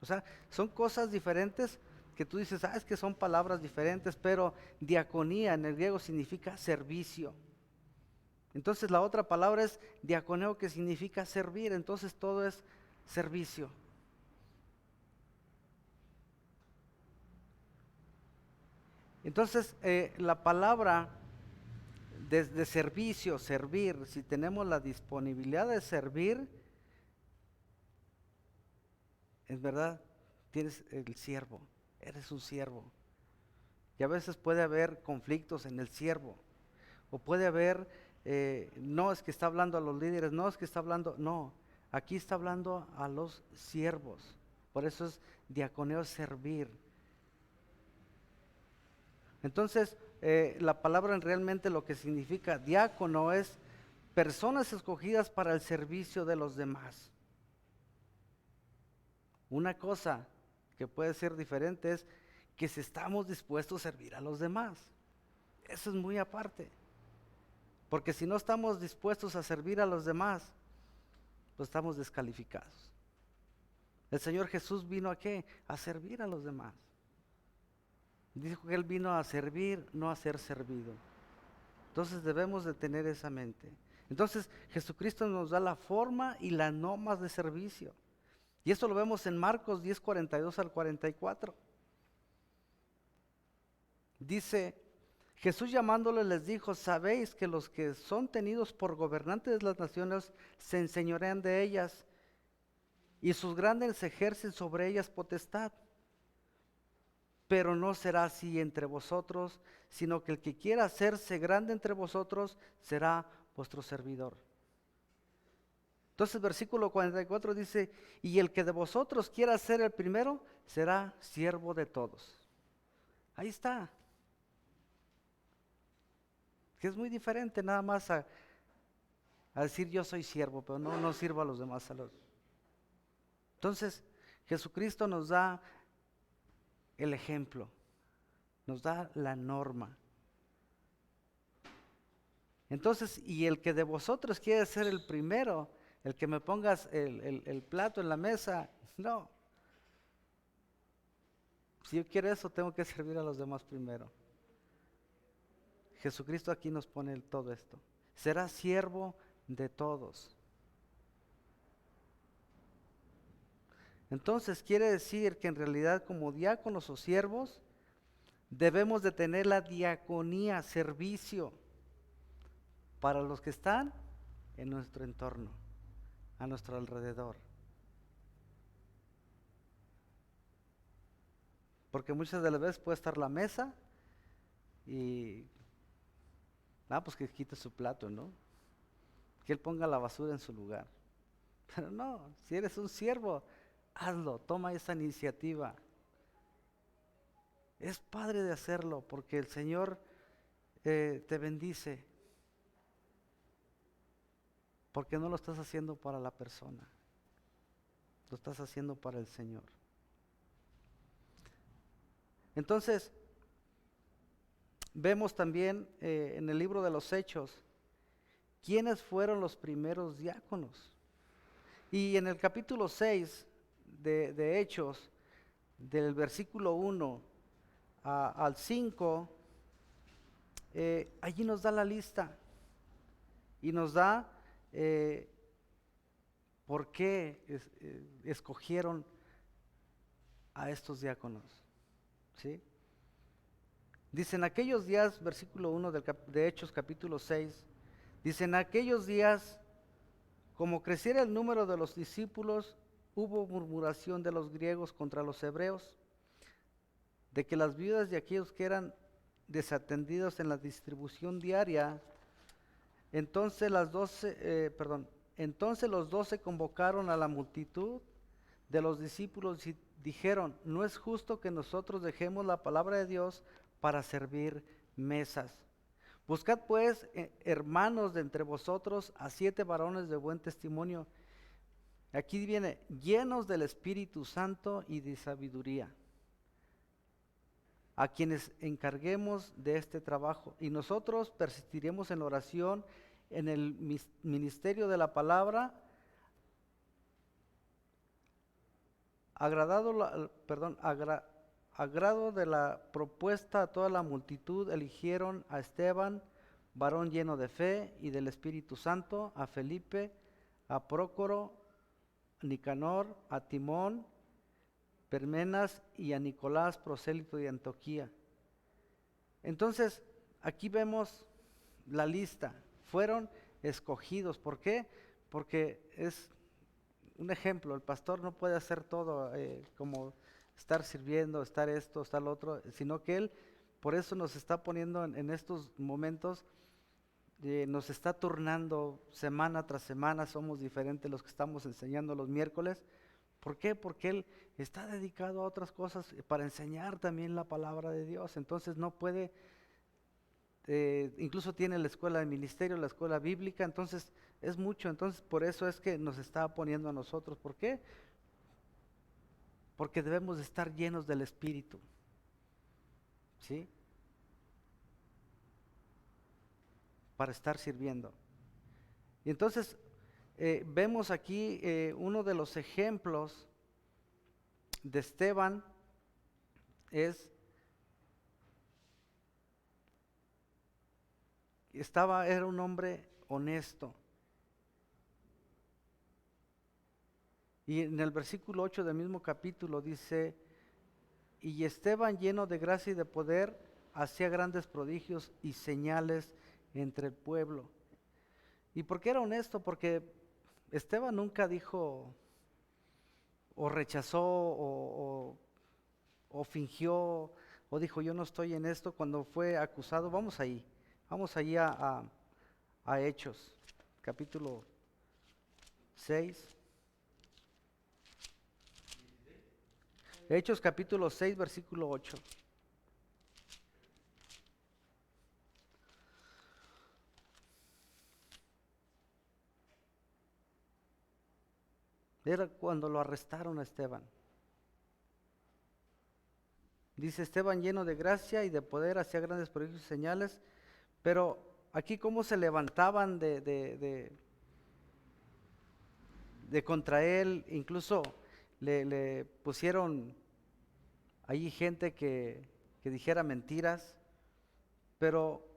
O sea, son cosas diferentes que tú dices, es que son palabras diferentes, pero diaconía en el griego significa servicio. Entonces la otra palabra es diaconeo, que significa servir, entonces todo es servicio. Entonces la palabra de servicio, servir, si tenemos la disponibilidad de servir, en verdad tienes el siervo, eres un siervo. Y a veces puede haber conflictos en el siervo, o puede haber, no es que está hablando a los líderes, no es que está hablando, no, aquí está hablando a los siervos. Por eso es diaconeo, servir. Entonces, la palabra realmente lo que significa diácono es personas escogidas para el servicio de los demás. Una cosa que puede ser diferente es que si estamos dispuestos a servir a los demás. Eso es muy aparte. Porque si no estamos dispuestos a servir a los demás, pues estamos descalificados. El Señor Jesús vino ¿a qué? A servir a los demás. Dijo que Él vino a servir, no a ser servido. Entonces debemos de tener esa mente. Entonces Jesucristo nos da la forma y las normas de servicio. Y esto lo vemos en Marcos 10, 42 al 44. Dice, Jesús llamándole les dijo, sabéis que los que son tenidos por gobernantes de las naciones se enseñorean de ellas, y sus grandes ejercen sobre ellas potestad. Pero no será así entre vosotros, sino que el que quiera hacerse grande entre vosotros será vuestro servidor. Entonces versículo 44 dice, y el que de vosotros quiera ser el primero, será siervo de todos. Ahí está. Que es muy diferente nada más a decir yo soy siervo, pero no sirvo a los demás. Entonces Jesucristo nos da el ejemplo, nos da la norma. Entonces, y el que de vosotros quiere ser el primero, el que me pongas el plato en la mesa, no. Si yo quiero eso, tengo que servir a los demás primero. Jesucristo aquí nos pone todo esto. Será siervo de todos. Entonces quiere decir que en realidad como diáconos o siervos debemos de tener la diaconía, servicio para los que están en nuestro entorno, a nuestro alrededor. Porque muchas de las veces puede estar la mesa y pues que quite su plato, ¿no? Que él ponga la basura en su lugar. Pero no, si eres un siervo, hazlo, toma esa iniciativa. Es padre de hacerlo porque el Señor te bendice. Porque no lo estás haciendo para la persona, lo estás haciendo para el Señor. Entonces, vemos también en el libro de los Hechos, ¿quiénes fueron los primeros diáconos? Y en el capítulo 6 de Hechos, del versículo 1 al 5, allí nos da la lista y nos da por qué escogieron a estos diáconos. ¿Sí? Dice, en aquellos días, versículo 1 de Hechos capítulo 6, dice, en aquellos días, como creciera el número de los discípulos, hubo murmuración de los griegos contra los hebreos, de que las viudas de aquellos que eran desatendidos en la distribución diaria, entonces los 12 convocaron a la multitud de los discípulos y dijeron, no es justo que nosotros dejemos la palabra de Dios para servir mesas. Buscad pues, hermanos de entre vosotros, a 7 varones de buen testimonio. Aquí viene, llenos del Espíritu Santo y de sabiduría, a quienes encarguemos de este trabajo. Y nosotros persistiremos en la oración, en el ministerio de la palabra, agrado de la propuesta a toda la multitud, eligieron a Esteban, varón lleno de fe y del Espíritu Santo, a Felipe, a Prócoro, Nicanor, a Timón, Permenas y a Nicolás, prosélito de Antioquía. Entonces, aquí vemos la lista. Fueron escogidos. ¿Por qué? Porque es un ejemplo. El pastor no puede hacer todo como estar sirviendo, estar esto, estar lo otro, sino que él, por eso nos está poniendo en estos momentos, nos está turnando semana tras semana. Somos diferentes los que estamos enseñando los miércoles. ¿Por qué? Porque él está dedicado a otras cosas para enseñar también la palabra de Dios. Entonces no puede, incluso tiene la escuela de ministerio, la escuela bíblica, entonces es mucho. Entonces por eso es que nos está poniendo a nosotros. ¿Por qué? Porque debemos de estar llenos del Espíritu. ¿Sí? Para estar sirviendo. Y entonces vemos aquí uno de los ejemplos de Esteban era un hombre honesto. Y en el versículo 8 del mismo capítulo dice, y Esteban, lleno de gracia y de poder, hacía grandes prodigios y señales entre el pueblo. ¿Y por qué era honesto? Porque Esteban nunca dijo o rechazó o fingió o dijo yo no estoy en esto cuando fue acusado. Vamos allí a Hechos, capítulo 6. Hechos capítulo 6, versículo 8. Era cuando lo arrestaron a Esteban. Dice Esteban, lleno de gracia y de poder, hacía grandes prodigios y señales. Pero aquí cómo se levantaban de contra él, incluso le pusieron allí gente que dijera mentiras, pero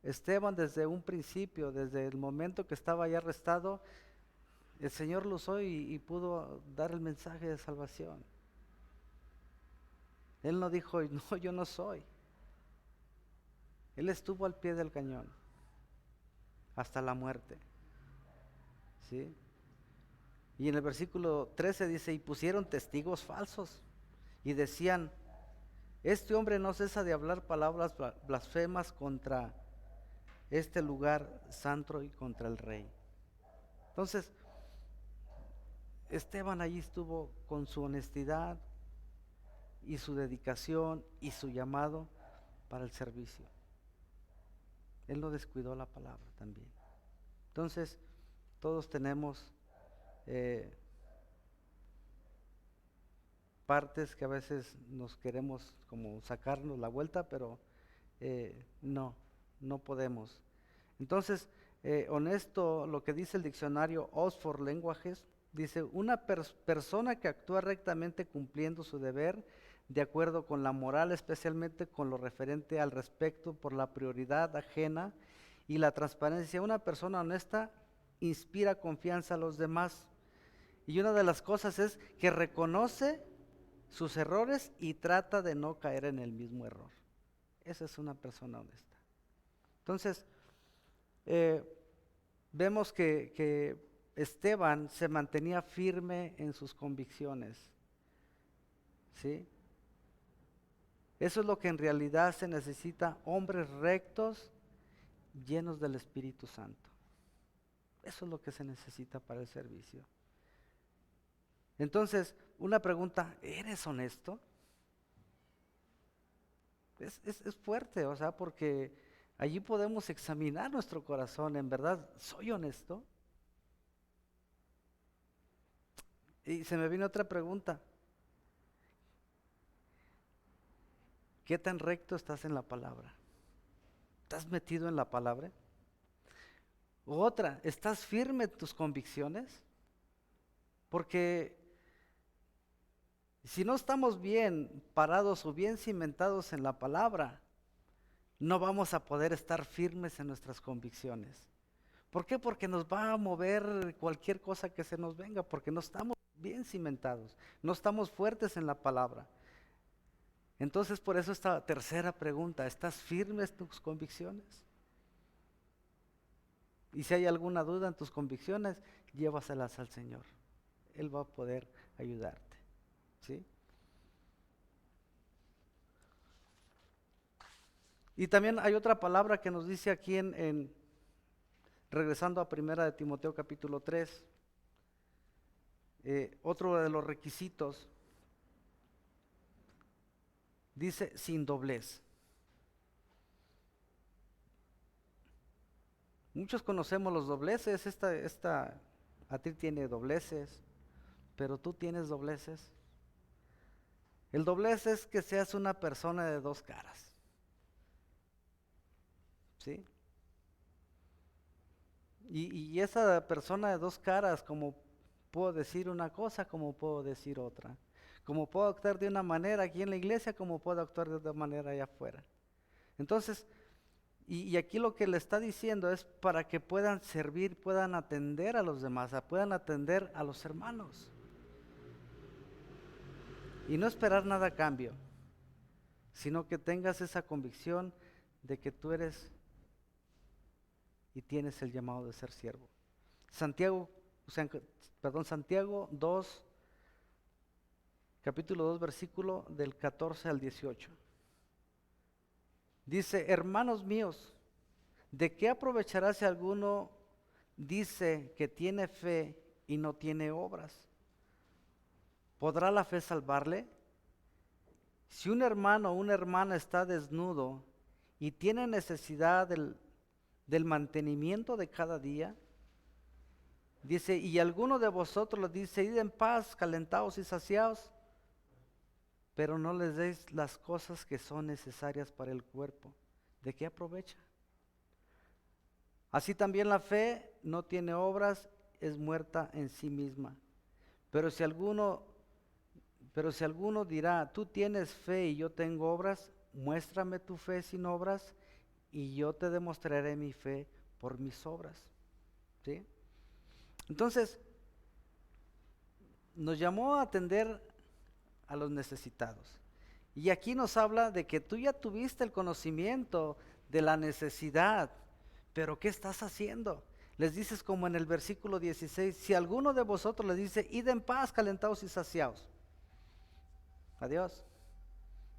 Esteban desde un principio, desde el momento que estaba ahí arrestado, el Señor lo usó y pudo dar el mensaje de salvación. Él no dijo, no, yo no soy. Él estuvo al pie del cañón hasta la muerte. ¿Sí? Y en el versículo 13 dice, y pusieron testigos falsos y decían, este hombre no cesa de hablar palabras blasfemas contra este lugar santo y contra el rey. Entonces, Esteban allí estuvo con su honestidad y su dedicación y su llamado para el servicio. Él no descuidó la palabra también. Entonces, todos tenemos partes que a veces nos queremos como sacarnos la vuelta, pero no podemos. Entonces, honesto, lo que dice el diccionario Oxford Languages, dice, una persona que actúa rectamente cumpliendo su deber de acuerdo con la moral, especialmente con lo referente al respeto por la prioridad ajena y la transparencia. Una persona honesta inspira confianza a los demás. Y una de las cosas es que reconoce sus errores y trata de no caer en el mismo error. Esa es una persona honesta. Entonces, vemos que Esteban se mantenía firme en sus convicciones. ¿Sí? Eso es lo que en realidad se necesita, hombres rectos, llenos del Espíritu Santo. Eso es lo que se necesita para el servicio. Entonces, una pregunta, ¿eres honesto? Es fuerte, o sea, porque allí podemos examinar nuestro corazón, ¿en verdad soy honesto? Y se me vino otra pregunta. ¿Qué tan recto estás en la palabra? ¿Estás metido en la palabra? Otra, ¿estás firme en tus convicciones? Porque si no estamos bien parados o bien cimentados en la palabra, no vamos a poder estar firmes en nuestras convicciones. ¿Por qué? Porque nos va a mover cualquier cosa que se nos venga, porque no estamos bien cimentados, no estamos fuertes en la palabra. Entonces, por eso esta tercera pregunta, ¿estás firme en tus convicciones? Y si hay alguna duda en tus convicciones, llévaselas al Señor. Él va a poder ayudarte. ¿Sí? Y también hay otra palabra que nos dice aquí regresando a 1 de Timoteo capítulo 3, otro de los requisitos, dice sin doblez. Muchos conocemos los dobleces, esta a ti tiene dobleces, pero tú tienes dobleces. El doblez es que seas una persona de dos caras. ¿Sí? Y esa persona de dos caras, como puedo decir una cosa, como puedo decir otra. Como puedo actuar de una manera aquí en la iglesia, como puedo actuar de otra manera allá afuera. Entonces, y aquí lo que le está diciendo es para que puedan servir, puedan atender a los demás, puedan atender a los hermanos. Y no esperar nada a cambio, sino que tengas esa convicción de que tú eres y tienes el llamado de ser siervo. Santiago 2, capítulo 2, versículo del 14 al 18. Dice: hermanos míos, ¿de qué aprovechará si alguno dice que tiene fe y no tiene obras? ¿Podrá la fe salvarle? Si un hermano o una hermana está desnudo y tiene necesidad del mantenimiento de cada día, dice, y alguno de vosotros les dice: id en paz, calentados y saciados, pero no les deis las cosas que son necesarias para el cuerpo, ¿de qué aprovecha? Así también la fe no tiene obras, es muerta en sí misma. Pero si alguno dirá: tú tienes fe y yo tengo obras, muéstrame tu fe sin obras y yo te demostraré mi fe por mis obras. ¿Sí? Entonces, nos llamó a atender a los necesitados. Y aquí nos habla de que tú ya tuviste el conocimiento de la necesidad, pero ¿qué estás haciendo? Les dices como en el versículo 16, si alguno de vosotros les dice: id en paz, calentados y saciados. Adiós.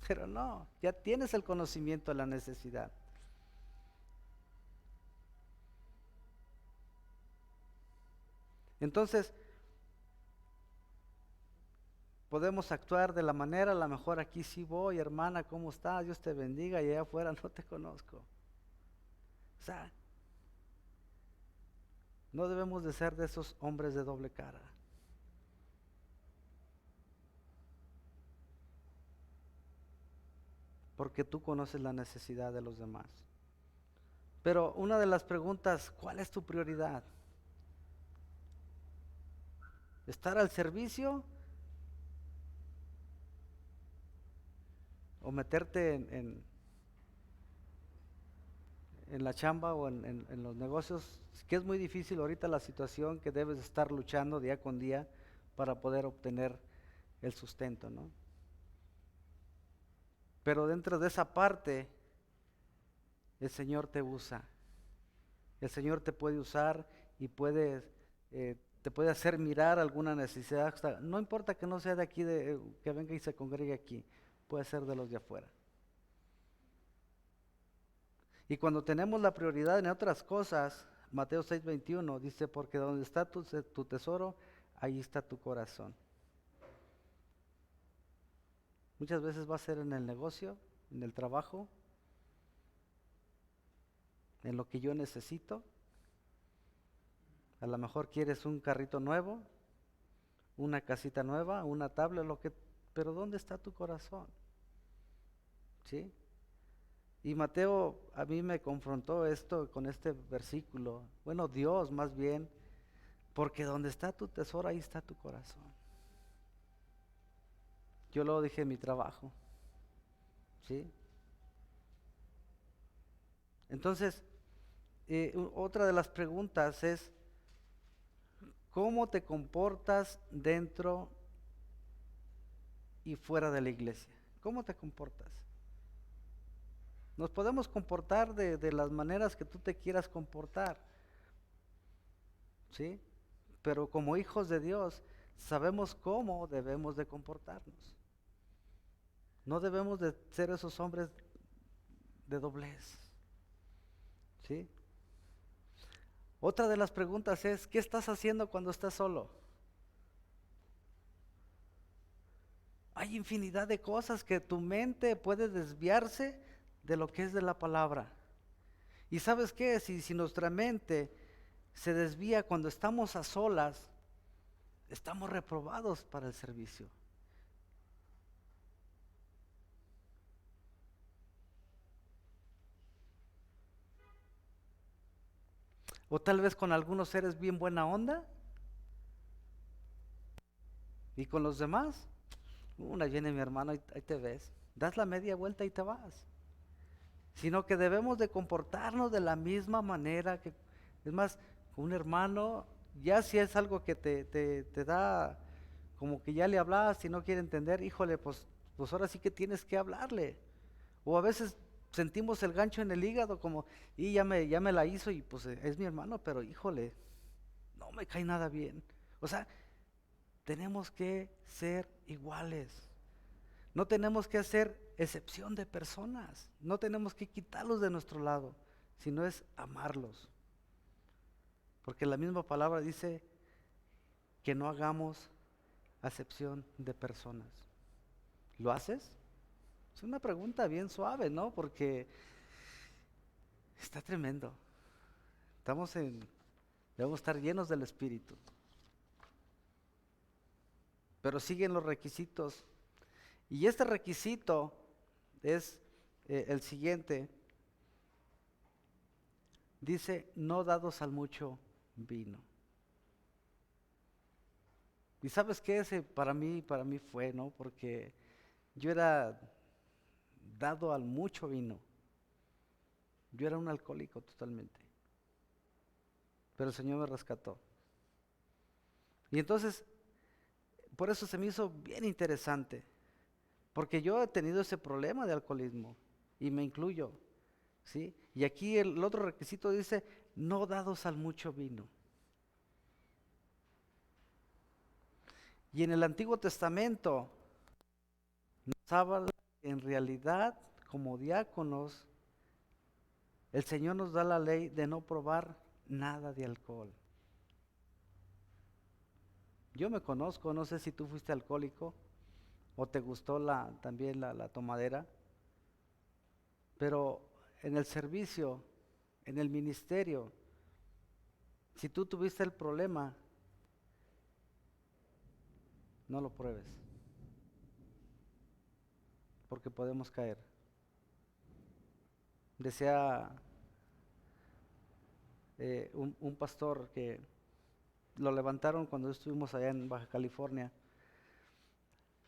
Pero no, ya tienes el conocimiento de la necesidad. Entonces, podemos actuar de la manera, a lo mejor aquí sí voy, hermana, ¿cómo estás? Dios te bendiga, y allá afuera no te conozco. O sea, no debemos de ser de esos hombres de doble cara. Porque tú conoces la necesidad de los demás. Pero una de las preguntas: ¿cuál es tu prioridad? ¿Estar al servicio o meterte en la chamba o en los negocios? Que es muy difícil ahorita la situación, que debes estar luchando día con día para poder obtener el sustento, ¿no? Pero dentro de esa parte, el Señor te usa. El Señor te puede usar y te puede hacer mirar alguna necesidad. No importa que no sea de aquí, que venga y se congregue aquí, puede ser de los de afuera. Y cuando tenemos la prioridad en otras cosas, Mateo 6:21 dice: porque donde está tu tesoro, ahí está tu corazón. Muchas veces va a ser en el negocio, en el trabajo, en lo que yo necesito. A lo mejor quieres un carrito nuevo, una casita nueva, una tablet, pero ¿dónde está tu corazón? ¿Sí? Y Mateo a mí me confrontó esto con este versículo. Bueno, Dios más bien, porque donde está tu tesoro, ahí está tu corazón. Yo lo dije en mi trabajo. ¿Sí? Entonces, otra de las preguntas es: ¿cómo te comportas dentro y fuera de la iglesia? ¿Cómo te comportas? Nos podemos comportar de las maneras que tú te quieras comportar, ¿sí? Pero como hijos de Dios, sabemos cómo debemos de comportarnos. No debemos de ser esos hombres de doblez, ¿sí? Otra de las preguntas es: ¿qué estás haciendo cuando estás solo? Hay infinidad de cosas que tu mente puede desviarse de lo que es de la palabra. ¿Y sabes qué? Si nuestra mente se desvía cuando estamos a solas, estamos reprobados para el servicio. O tal vez con algunos eres bien buena onda. Y con los demás, ahí viene mi hermano, ahí te ves. Das la media vuelta y te vas. Sino que debemos de comportarnos de la misma manera que, es más, un hermano, ya si es algo que te da, como que ya le hablas y no quiere entender, híjole, pues ahora sí que tienes que hablarle. O a veces sentimos el gancho en el hígado como, y ya me la hizo y pues es mi hermano, pero híjole, no me cae nada bien. O sea, tenemos que ser iguales. No tenemos que hacer excepción de personas. No tenemos que quitarlos de nuestro lado, sino es amarlos. Porque la misma palabra dice que no hagamos acepción de personas. ¿Lo haces? Es una pregunta bien suave, ¿no? Porque está tremendo. Debemos estar llenos del Espíritu. Pero siguen los requisitos. Y este requisito es el siguiente. Dice, no dados al mucho vino. ¿Y sabes qué? Ese para mí fue, ¿no? Porque yo era dado al mucho vino. Yo era un alcohólico totalmente. Pero el Señor me rescató. Y entonces, por eso se me hizo bien interesante. Porque yo he tenido ese problema de alcoholismo. Y me incluyo. ¿Sí? Y aquí el otro requisito dice, no dados al mucho vino. Y en el Antiguo Testamento nos habla en realidad como diáconos, el Señor nos da la ley de no probar nada de alcohol. Yo me conozco, no sé si tú fuiste alcohólico o te gustó también la tomadera, pero en el servicio, en el ministerio, si tú tuviste el problema, no lo pruebes, porque podemos caer. Decía un pastor que lo levantaron cuando estuvimos allá en Baja California.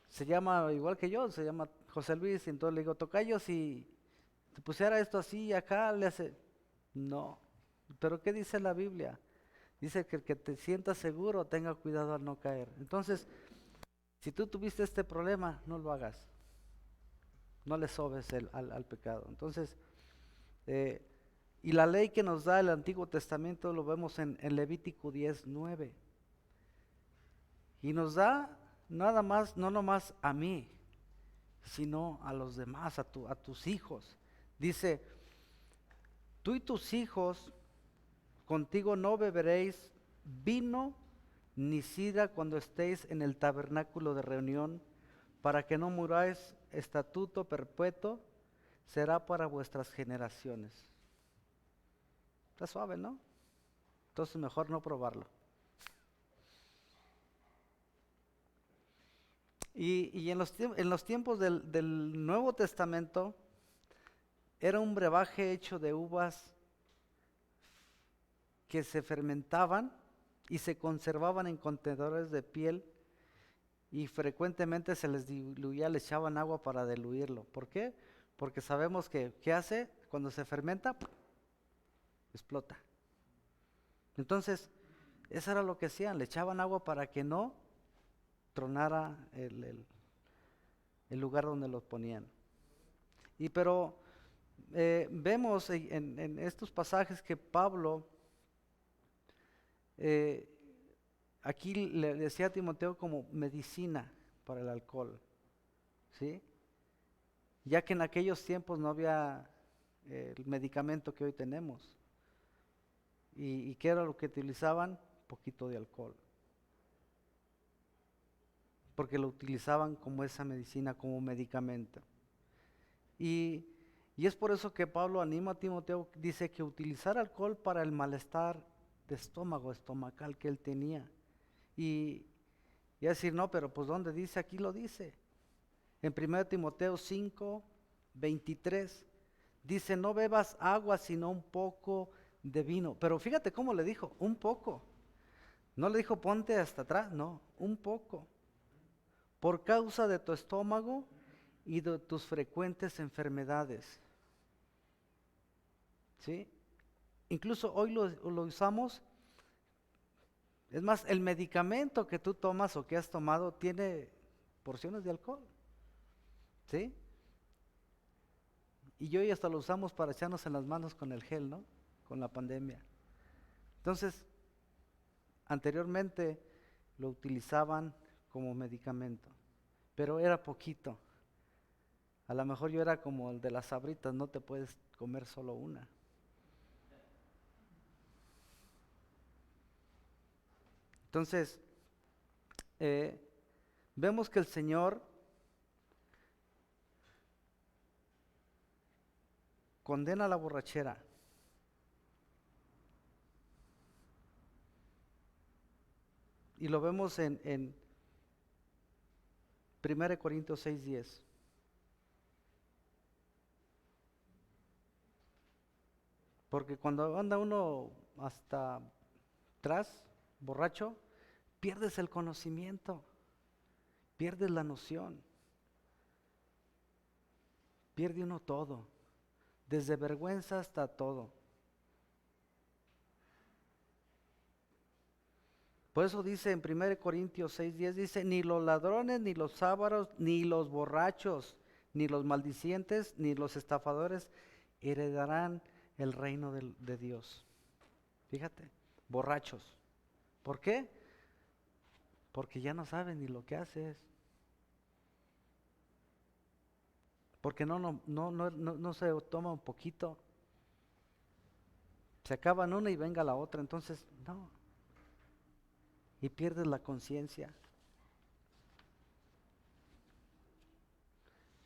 Se llama igual que yo, se llama José Luis, y entonces le digo, tocayo, si te pusiera esto así y acá, le hace, no, pero ¿qué dice la Biblia? Dice que el que te sienta seguro tenga cuidado al no caer. Entonces, si tú tuviste este problema, no lo hagas, no le sobes al pecado. Entonces, y la ley que nos da el Antiguo Testamento lo vemos en Levítico 10:9. Y nos da nada más, no nomás a mí, sino a los demás, a tus hijos. Dice, tú y tus hijos contigo no beberéis vino ni sidra cuando estéis en el tabernáculo de reunión, para que no muráis. Estatuto perpetuo será para vuestras generaciones. Está suave, ¿no? Entonces mejor no probarlo. Y en los tiempos del Nuevo Testamento era un brebaje hecho de uvas que se fermentaban y se conservaban en contenedores de piel, y frecuentemente se les diluía, le echaban agua para diluirlo. ¿Por qué? Porque sabemos que ¿qué hace? Cuando se fermenta, explota. Entonces, eso era lo que hacían, le echaban agua para que no tronara el lugar donde los ponían. Pero vemos en estos pasajes que Pablo aquí le decía a Timoteo como medicina para el alcohol, ¿sí? Ya que en aquellos tiempos no había el medicamento que hoy tenemos. ¿Y qué era lo que utilizaban? Poquito de alcohol. Porque lo utilizaban como esa medicina, como medicamento. Y es por eso que Pablo anima a Timoteo, dice que utilizar alcohol para el malestar de estómago, estomacal que él tenía. Y a decir, no, pero pues ¿dónde dice? Aquí lo dice. En 1 Timoteo 5:23 dice, no bebas agua, sino un poco de vino. Pero fíjate cómo le dijo, un poco. No le dijo ponte hasta atrás, no, un poco. Por causa de tu estómago y de tus frecuentes enfermedades. ¿Sí? Incluso hoy lo usamos. Es más, el medicamento que tú tomas o que has tomado tiene porciones de alcohol. ¿Sí? Y hoy hasta lo usamos para echarnos en las manos con el gel, ¿no? Con la pandemia. Entonces, anteriormente lo utilizaban como medicamento, pero era poquito. A lo mejor yo era como el de las Sabritas, no te puedes comer solo una. Entonces, vemos que el Señor condena la borrachera. Y lo vemos en 1 Corintios 6:10. Porque cuando anda uno hasta atrás, borracho, pierdes el conocimiento, pierdes la noción, pierde uno todo, desde vergüenza hasta todo. Por eso dice en 1 Corintios 6:10, dice, ni los ladrones, ni los ávaros, ni los borrachos, ni los maldicientes, ni los estafadores heredarán el reino de Dios. Fíjate, borrachos. ¿Por qué? Porque ya no saben ni lo que haces. Porque no se toma un poquito. Se acaban una y venga la otra, entonces no. Y pierdes la conciencia.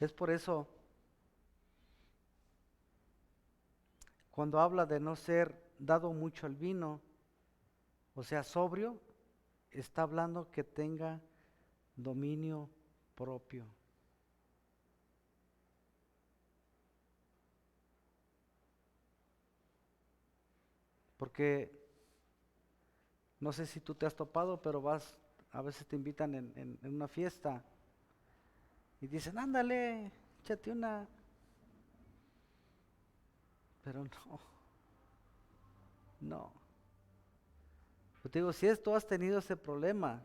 Es por eso, cuando habla de no ser dado mucho al vino, o sea, sobrio, está hablando que tenga dominio propio. Porque no sé si tú te has topado, pero a veces te invitan en una fiesta y dicen, ándale, échate una. Pero no. Yo te digo, si tú has tenido ese problema,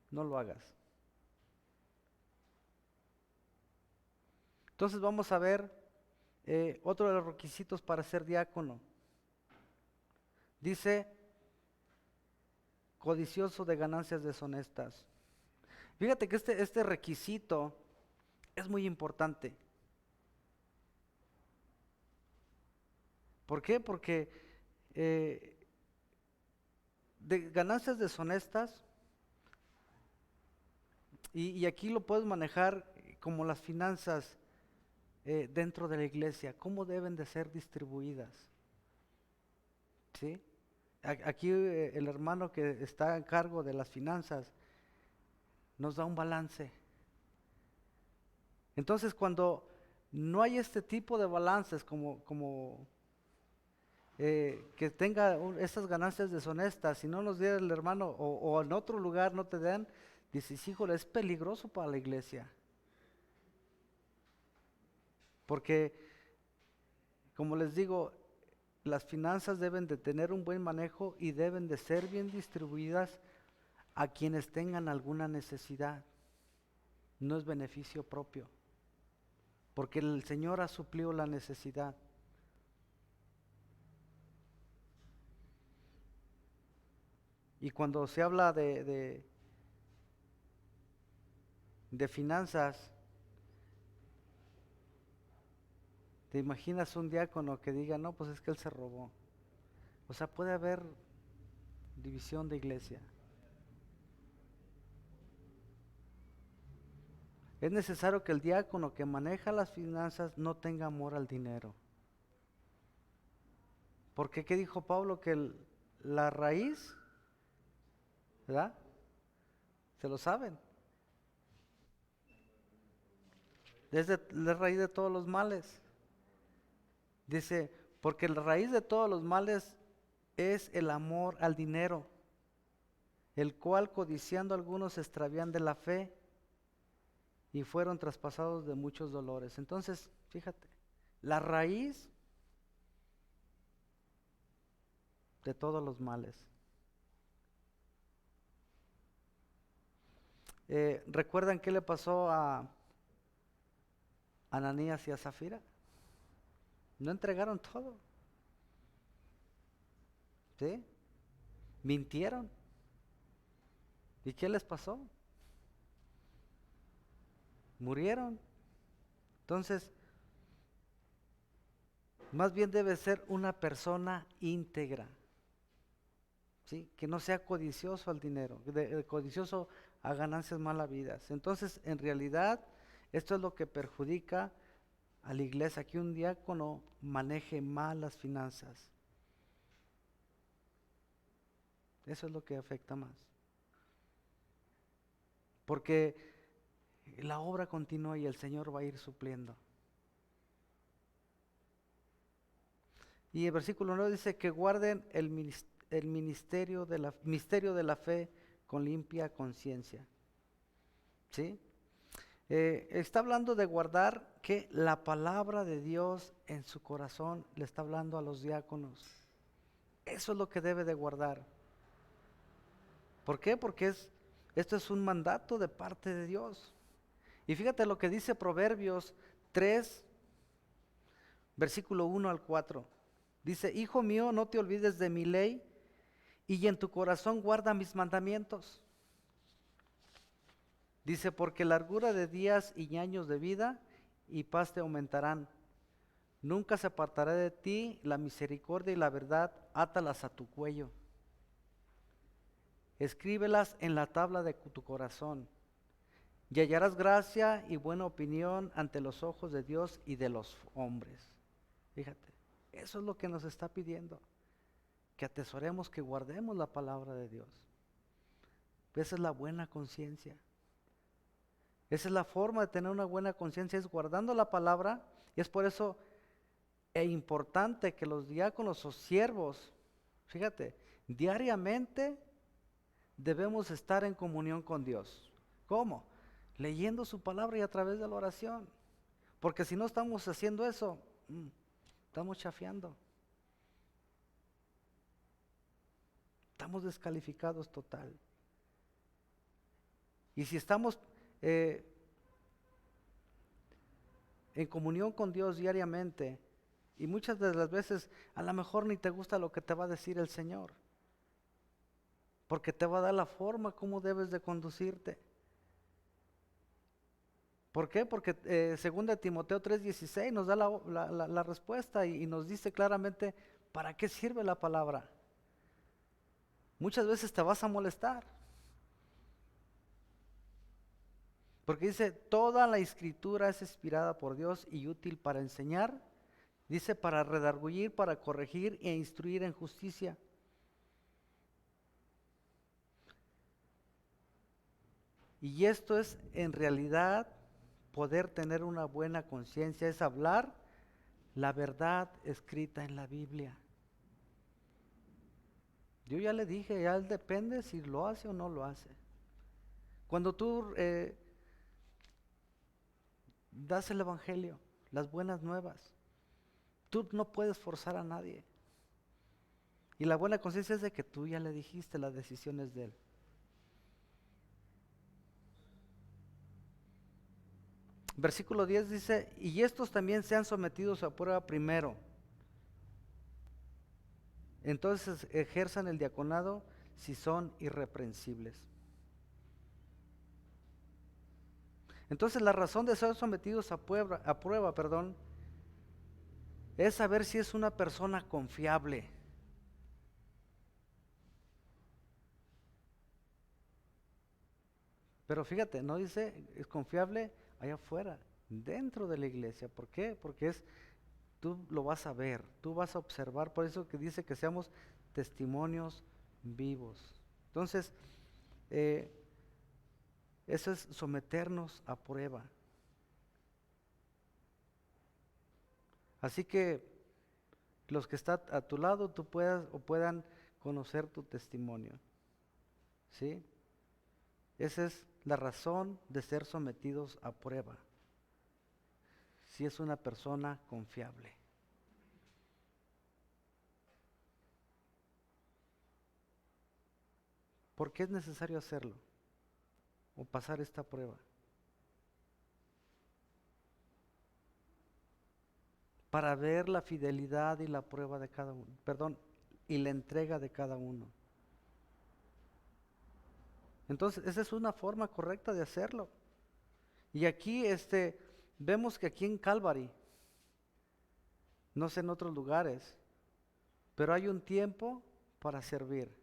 no lo hagas. Entonces vamos a ver otro de los requisitos para ser diácono. Dice, codicioso de ganancias deshonestas. Fíjate que este requisito es muy importante. ¿Por qué? Porque de ganancias deshonestas, y aquí lo puedes manejar como las finanzas dentro de la iglesia, cómo deben de ser distribuidas. ¿Sí? Aquí el hermano que está en cargo de las finanzas nos da un balance. Entonces, cuando no hay este tipo de balances como que tenga estas ganancias deshonestas, si no nos diera el hermano o en otro lugar no te dan, dices, híjole, es peligroso para la iglesia. Porque, como les digo, las finanzas deben de tener un buen manejo y deben de ser bien distribuidas a quienes tengan alguna necesidad. No es beneficio propio, porque el Señor ha suplido la necesidad. Y cuando se habla de finanzas, ¿te imaginas un diácono que diga, no, pues es que él se robó? O sea, puede haber división de iglesia. Es necesario que el diácono que maneja las finanzas no tenga amor al dinero. Porque ¿qué dijo Pablo? Que la raíz, ¿verdad? Se lo saben. Es la raíz de todos los males. Dice, porque la raíz de todos los males es el amor al dinero, el cual codiciando algunos se extravían de la fe y fueron traspasados de muchos dolores. Entonces, fíjate, la raíz de todos los males. ¿Recuerdan qué le pasó a Ananías y a Zafira? No entregaron todo. ¿Sí? Mintieron. ¿Y qué les pasó? Murieron. Entonces, más bien debe ser una persona íntegra, ¿sí? Que no sea codicioso al dinero, codicioso a ganancias malavidas. Entonces, en realidad, esto es lo que perjudica a la iglesia, que un diácono maneje mal las finanzas. Eso es lo que afecta más. Porque la obra continúa y el Señor va a ir supliendo. Y el versículo 9 dice que guarden el misterio de la fe con limpia conciencia. ¿Sí? Está hablando de guardar que la palabra de Dios en su corazón, le está hablando a los diáconos. Eso es lo que debe de guardar. ¿Por qué? Porque esto es un mandato de parte de Dios. Y fíjate lo que dice Proverbios 3, versículo 1 al 4. Dice: hijo mío, no te olvides de mi ley, y en tu corazón guarda mis mandamientos. Dice: porque largura de días y años de vida y paz te aumentarán. Nunca se apartará de ti la misericordia y la verdad, átalas a tu cuello. Escríbelas en la tabla de tu corazón, y hallarás gracia y buena opinión ante los ojos de Dios y de los hombres. Fíjate, eso es lo que nos está pidiendo, que atesoremos, que guardemos la palabra de Dios. Esa es la buena conciencia. Esa es la forma de tener una buena conciencia, es guardando la palabra. Y es por eso importante que los diáconos o siervos, fíjate, diariamente debemos estar en comunión con Dios. ¿Cómo? Leyendo su palabra y a través de la oración. Porque si no estamos haciendo eso, estamos chafeando. Estamos descalificados total. Y si estamos en comunión con Dios diariamente, y muchas de las veces a lo mejor ni te gusta lo que te va a decir el Señor, porque te va a dar la forma como debes de conducirte. ¿Por qué? Porque 2 Timoteo 3:16 nos da la respuesta y nos dice claramente para qué sirve la palabra. Muchas veces te vas a molestar, porque dice: toda la escritura es inspirada por Dios y útil para enseñar, dice, para redarguir, para corregir e instruir en justicia. Y esto es en realidad poder tener una buena conciencia, es hablar la verdad escrita en la Biblia. Yo ya le dije, ya él depende si lo hace o no lo hace. Cuando tú das el evangelio, las buenas nuevas, tú no puedes forzar a nadie. Y la buena conciencia es de que tú ya le dijiste, las decisiones de él. Versículo 10 dice: y estos también sean sometidos a prueba primero, entonces ejerzan el diaconado si son irreprensibles. Entonces la razón de ser sometidos a prueba, es saber si es una persona confiable. Pero fíjate, no dice es confiable allá afuera, dentro de la iglesia. ¿Por qué? Porque tú lo vas a ver, tú vas a observar. Por eso que dice que seamos testimonios vivos. Entonces, eso es someternos a prueba. Así que los que están a tu lado tú puedas o puedan conocer tu testimonio. ¿Sí? Esa es la razón de ser sometidos a prueba. Si es una persona confiable. ¿Por qué es necesario hacerlo? O pasar esta prueba. Para ver la fidelidad y la prueba de cada uno, y la entrega de cada uno. Entonces, esa es una forma correcta de hacerlo. Y aquí vemos que aquí en Calvary, no sé en otros lugares, pero hay un tiempo para servir.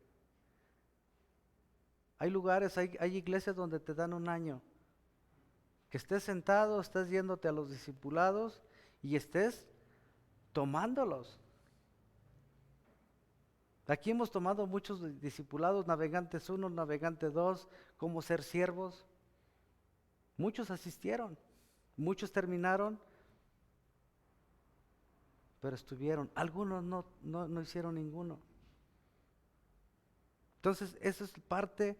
Hay lugares, hay iglesias donde te dan un año. Que estés sentado, estés yéndote a los discipulados y estés tomándolos. Aquí hemos tomado muchos discipulados, Navegantes 1, Navegantes 2, cómo ser siervos. Muchos asistieron, muchos terminaron, pero estuvieron. Algunos no hicieron ninguno. Entonces, eso es parte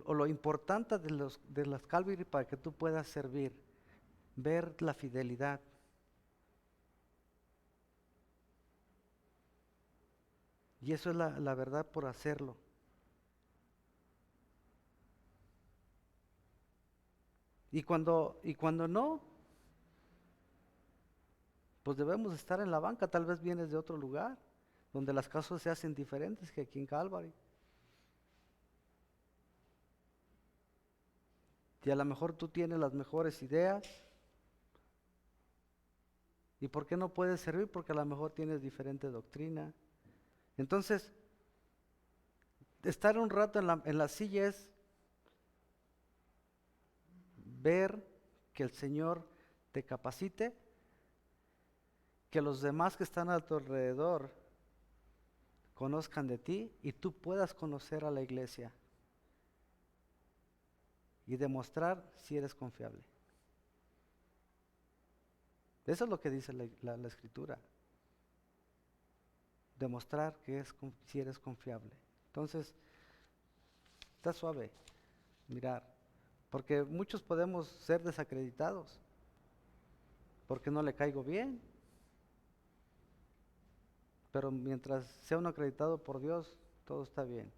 o lo importante de las Calvary para que tú puedas servir, ver la fidelidad. Y eso es la verdad por hacerlo. Y cuando no, pues debemos estar en la banca. Tal vez vienes de otro lugar, donde las cosas se hacen diferentes que aquí en Calvary. Y a lo mejor tú tienes las mejores ideas. ¿Y por qué no puedes servir? Porque a lo mejor tienes diferente doctrina. Entonces, estar un rato en la silla es ver que el Señor te capacite, que los demás que están a tu alrededor conozcan de ti y tú puedas conocer a la iglesia y demostrar si eres confiable. Eso es lo que dice la Escritura. Demostrar si eres confiable. Entonces, está suave mirar, porque muchos podemos ser desacreditados, porque no le caigo bien, pero mientras sea uno acreditado por Dios, todo está bien.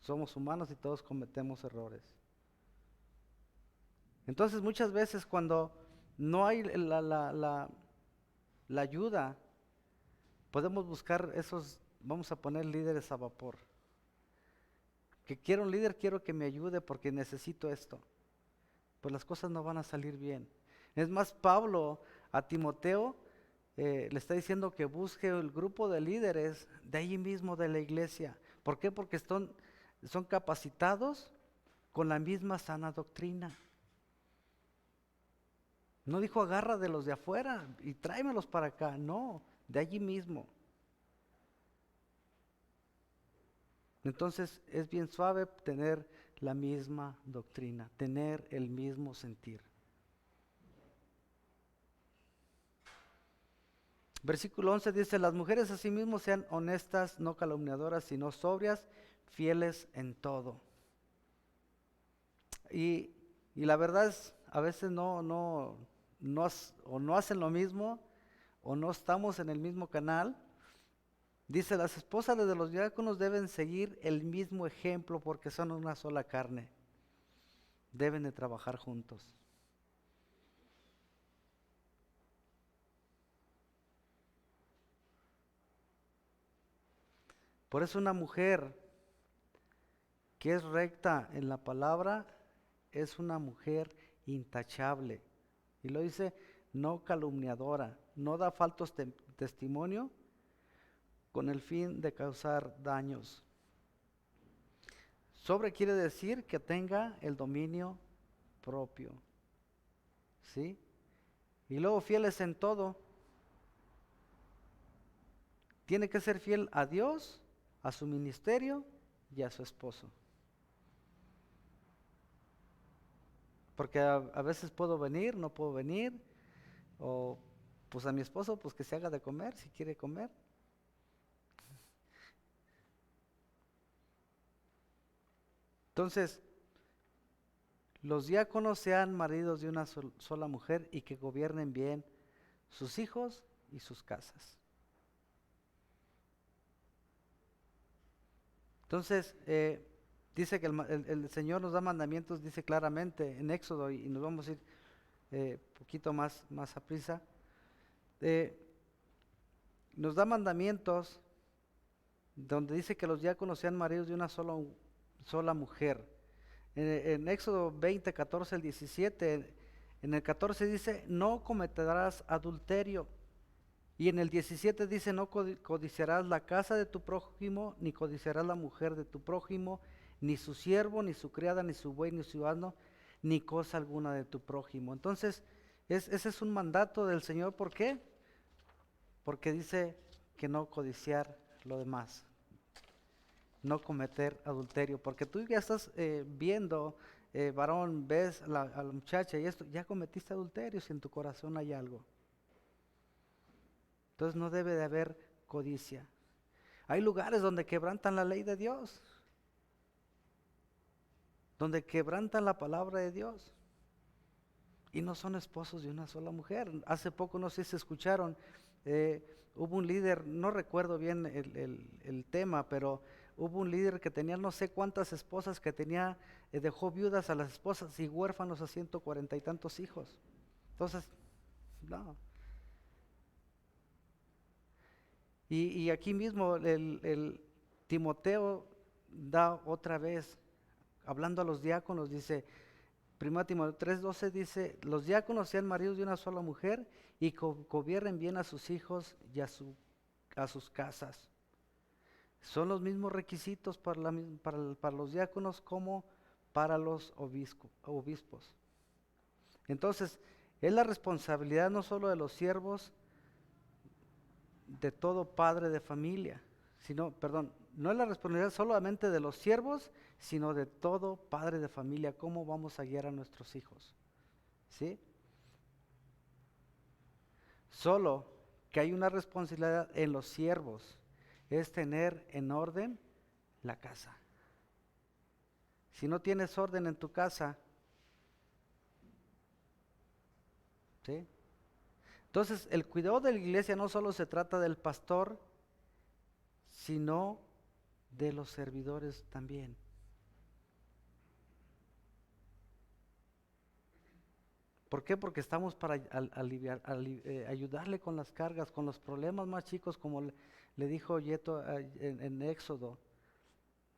Somos humanos y todos cometemos errores. Entonces, muchas veces cuando no hay la ayuda, podemos buscar vamos a poner líderes a vapor. Que quiero un líder, quiero que me ayude porque necesito esto. Pues las cosas no van a salir bien. Es más, Pablo a Timoteo le está diciendo que busque el grupo de líderes de ahí mismo de la iglesia. ¿Por qué? Porque son capacitados con la misma sana doctrina. No dijo agarra de los de afuera y tráemelos para acá, no, de allí mismo. Entonces es bien suave tener la misma doctrina, tener el mismo sentir. Versículo 11 dice, las mujeres asimismo sean honestas, no calumniadoras, sino sobrias, fieles en todo. Y la verdad es, a veces no hacen lo mismo, o no estamos en el mismo canal. Dice, las esposas de los diáconos deben seguir el mismo ejemplo porque son una sola carne. Deben de trabajar juntos. Por eso una mujer que es recta en la palabra es una mujer intachable. Y lo dice, no calumniadora, no da falsos testimonio con el fin de causar daños. Sobre quiere decir que tenga el dominio propio. ¿Sí? Y luego fieles en todo. Tiene que ser fiel a Dios, a su ministerio y a su esposo. Porque a veces puedo venir, no puedo venir, o pues a mi esposo, pues que se haga de comer, si quiere comer. Entonces, los diáconos sean maridos de una sola mujer y que gobiernen bien sus hijos y sus casas. Entonces, dice que el Señor nos da mandamientos, dice claramente en Éxodo, y nos vamos a ir poquito más a prisa. Nos da mandamientos donde dice que los diáconos sean maridos de una sola mujer. En Éxodo 20, 14 al 17, en el 14 dice, no cometerás adulterio. Y en el 17 dice, no codiciarás la casa de tu prójimo, ni codiciarás la mujer de tu prójimo, ni su siervo, ni su criada, ni su buey, ni su asno, ni cosa alguna de tu prójimo. Entonces, ese es un mandato del Señor. ¿Por qué? Porque dice que no codiciar lo demás, no cometer adulterio. Porque tú ya estás viendo, varón, ves a la muchacha y esto, ya cometiste adulterio si en tu corazón hay algo. Entonces no debe de haber codicia. Hay lugares donde quebrantan la ley de Dios, donde quebrantan la palabra de Dios, y no son esposos de una sola mujer. Hace poco, no sé si escucharon, hubo un líder, no recuerdo bien el tema, pero hubo un líder que tenía no sé cuántas esposas, que tenía, dejó viudas a las esposas y huérfanos a 140 y tantos hijos. Entonces, no. Y aquí mismo el Timoteo da otra vez, hablando a los diáconos, dice, 1 Timoteo 3:12 dice, los diáconos sean maridos de una sola mujer y gobiernen bien a sus hijos y a sus casas. Son los mismos requisitos para los diáconos como para los obispos. Entonces, es la responsabilidad no solo de los siervos, de todo padre de familia, no es la responsabilidad solamente de los siervos, sino de todo padre de familia, cómo vamos a guiar a nuestros hijos, ¿sí? Solo que hay una responsabilidad en los siervos, es tener en orden la casa. Si no tienes orden en tu casa, ¿sí? Entonces, el cuidado de la iglesia no solo se trata del pastor, sino de los servidores también. ¿Por qué? Porque estamos para ayudarle con las cargas, con los problemas más chicos, como le dijo Yetro en Éxodo,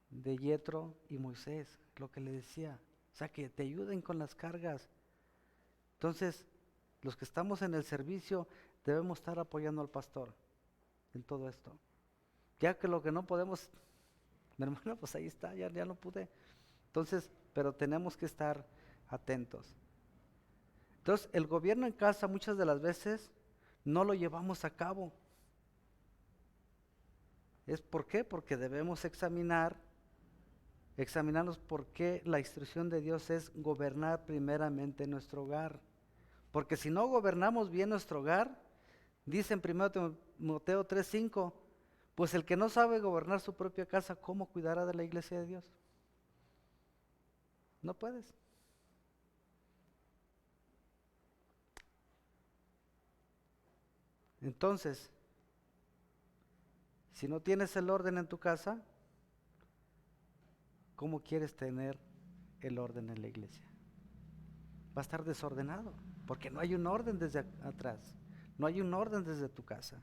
de Yetro y Moisés, lo que le decía. O sea, que te ayuden con las cargas. Entonces, los que estamos en el servicio debemos estar apoyando al pastor en todo esto. Ya que lo que no podemos, mi hermano, pues ahí está, ya no pude. Entonces, pero tenemos que estar atentos. Entonces, el gobierno en casa muchas de las veces no lo llevamos a cabo. ¿Por qué? Porque debemos examinarnos por qué la instrucción de Dios es gobernar primeramente nuestro hogar. Porque si no gobernamos bien nuestro hogar, dice en 1 Timoteo 3:5, pues el que no sabe gobernar su propia casa, ¿cómo cuidará de la iglesia de Dios? No puedes. Entonces, si no tienes el orden en tu casa, ¿cómo quieres tener el orden en la iglesia? Va a estar desordenado, porque no hay un orden desde atrás, no hay un orden desde tu casa.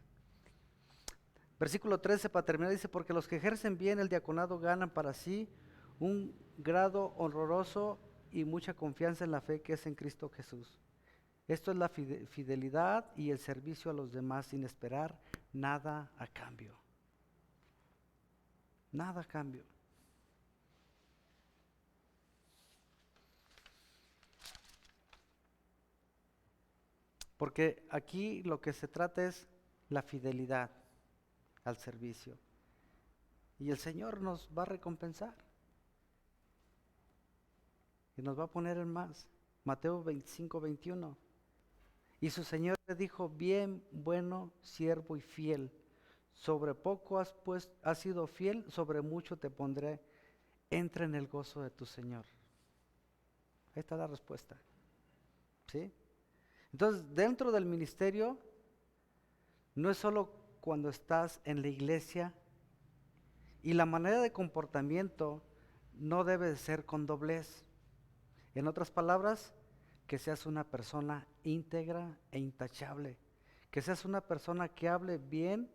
Versículo 13 para terminar dice, porque los que ejercen bien el diaconado ganan para sí un grado honroso y mucha confianza en la fe que es en Cristo Jesús. Esto es la fidelidad y el servicio a los demás sin esperar nada a cambio. Nada a cambio. Porque aquí lo que se trata es la fidelidad al servicio. Y el Señor nos va a recompensar. Y nos va a poner en más. Mateo 25:21. Y su señor le dijo, bien, bueno, siervo y fiel, sobre poco has sido fiel, sobre mucho te pondré, entra en el gozo de tu Señor. Ahí está la respuesta. ¿Sí? Entonces, dentro del ministerio, no es solo cuando estás en la iglesia, y la manera de comportamiento no debe de ser con doblez. En otras palabras, que seas una persona íntegra e intachable, que seas una persona que hable bien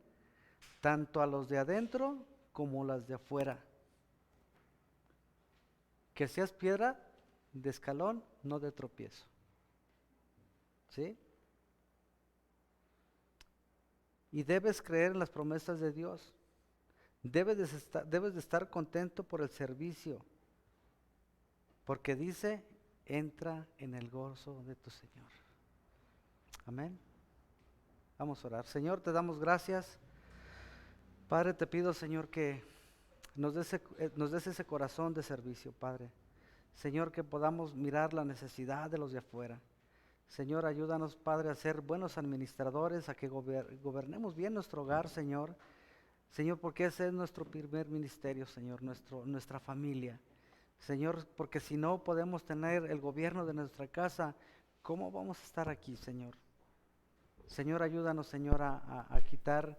tanto a los de adentro como a las de afuera, que seas piedra de escalón, no de tropiezo. ¿Sí? Y debes creer en las promesas de Dios. Debes de estar contento por el servicio, porque dice, entra en el gozo de tu Señor. Amén. Vamos a orar. Señor, te damos gracias. Padre, te pido, Señor, que nos des ese corazón de servicio, Padre. Señor, que podamos mirar la necesidad de los de afuera. Señor, ayúdanos, Padre, a ser buenos administradores, a que gobernemos bien nuestro hogar, Señor. Señor, porque ese es nuestro primer ministerio, Señor, nuestra familia. Señor, porque si no podemos tener el gobierno de nuestra casa, ¿cómo vamos a estar aquí, Señor? Señor, ayúdanos, Señor, a quitar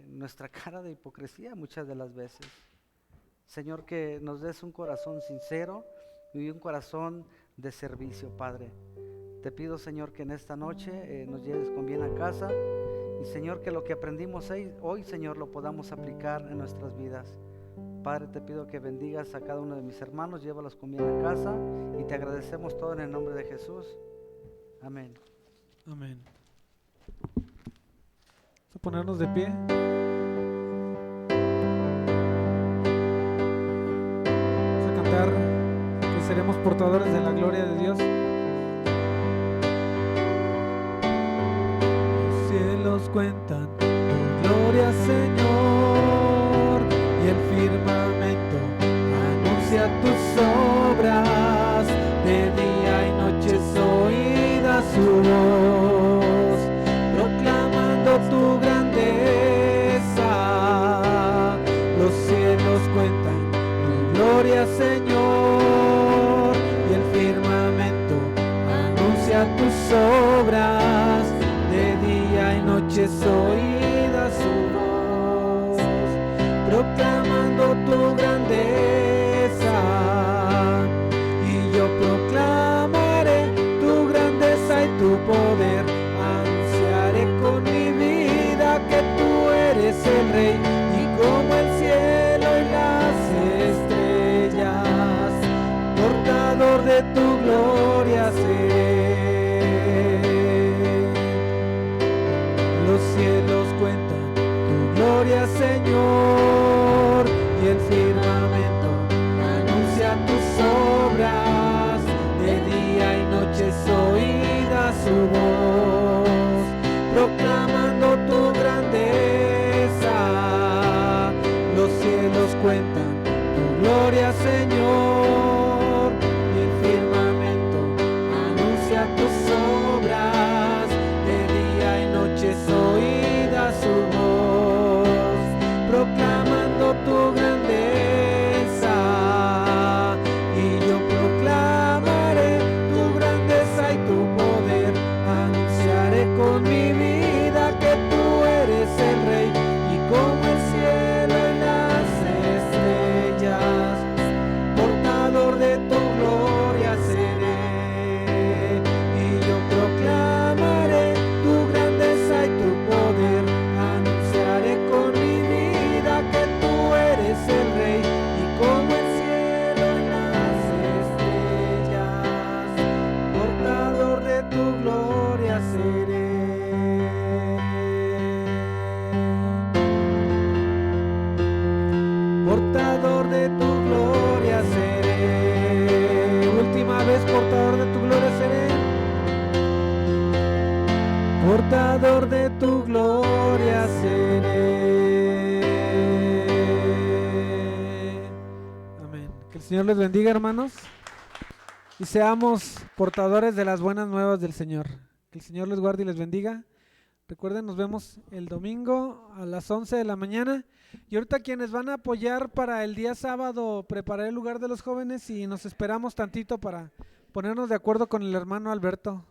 nuestra cara de hipocresía muchas de las veces. Señor, que nos des un corazón sincero y un corazón de servicio, Padre. Te pido, Señor, que en esta noche nos lleves con bien a casa. Y Señor, que lo que aprendimos hoy, Señor, lo podamos aplicar en nuestras vidas. Padre, te pido que bendigas a cada uno de mis hermanos, llévalos con bien a casa y te agradecemos todo en el nombre de Jesús. Amén. Amén. Vamos a ponernos de pie. Vamos a cantar que seremos portadores de la gloria de Dios. Los cuentan tu gloria, Señor, y el firmamento anuncia tus obras. De día y noche es oída su voz, proclamando tu grandeza. Los cielos cuentan tu gloria, Señor, y el firmamento anuncia tus obras. De día y noche es oída su voz, proclamando tu grandeza. Y yo proclamaré tu grandeza y tu poder, anunciaré con mi vida que tú eres el Rey, y como el cielo y las estrellas, portador de tu gloria seré. Los cielos cuentan tu gloria, Señor, y el firmamento anuncia tus obras. De día y noche es oída su voz, proclamando tu grandeza. Los cielos cuentan tu gloria, Señor, y el firmamento anuncia tus obras. Es oída su voz, proclamando tu grandeza. Y yo proclamaré tu grandeza y tu poder, anunciaré con mi vida que tú eres el Rey, y como el cielo y las estrellas, portador de tu gloria seré. Y yo proclamaré tu poder, anunciaré con mi vida que tú eres el Rey, y como el cielo y las estrellas, portador de tu gloria seré. Portador de tu gloria seré. Última vez, portador de tu gloria seré. Portador de tu gloria seré. Amén. Que el Señor les bendiga, hermanos, y seamos portadores de las buenas nuevas del Señor. Que el Señor les guarde y les bendiga. Recuerden, nos vemos el domingo a las 11 de la mañana. Y ahorita quienes van a apoyar para el día sábado, prepararé el lugar de los jóvenes y nos esperamos tantito para ponernos de acuerdo con el hermano Alberto.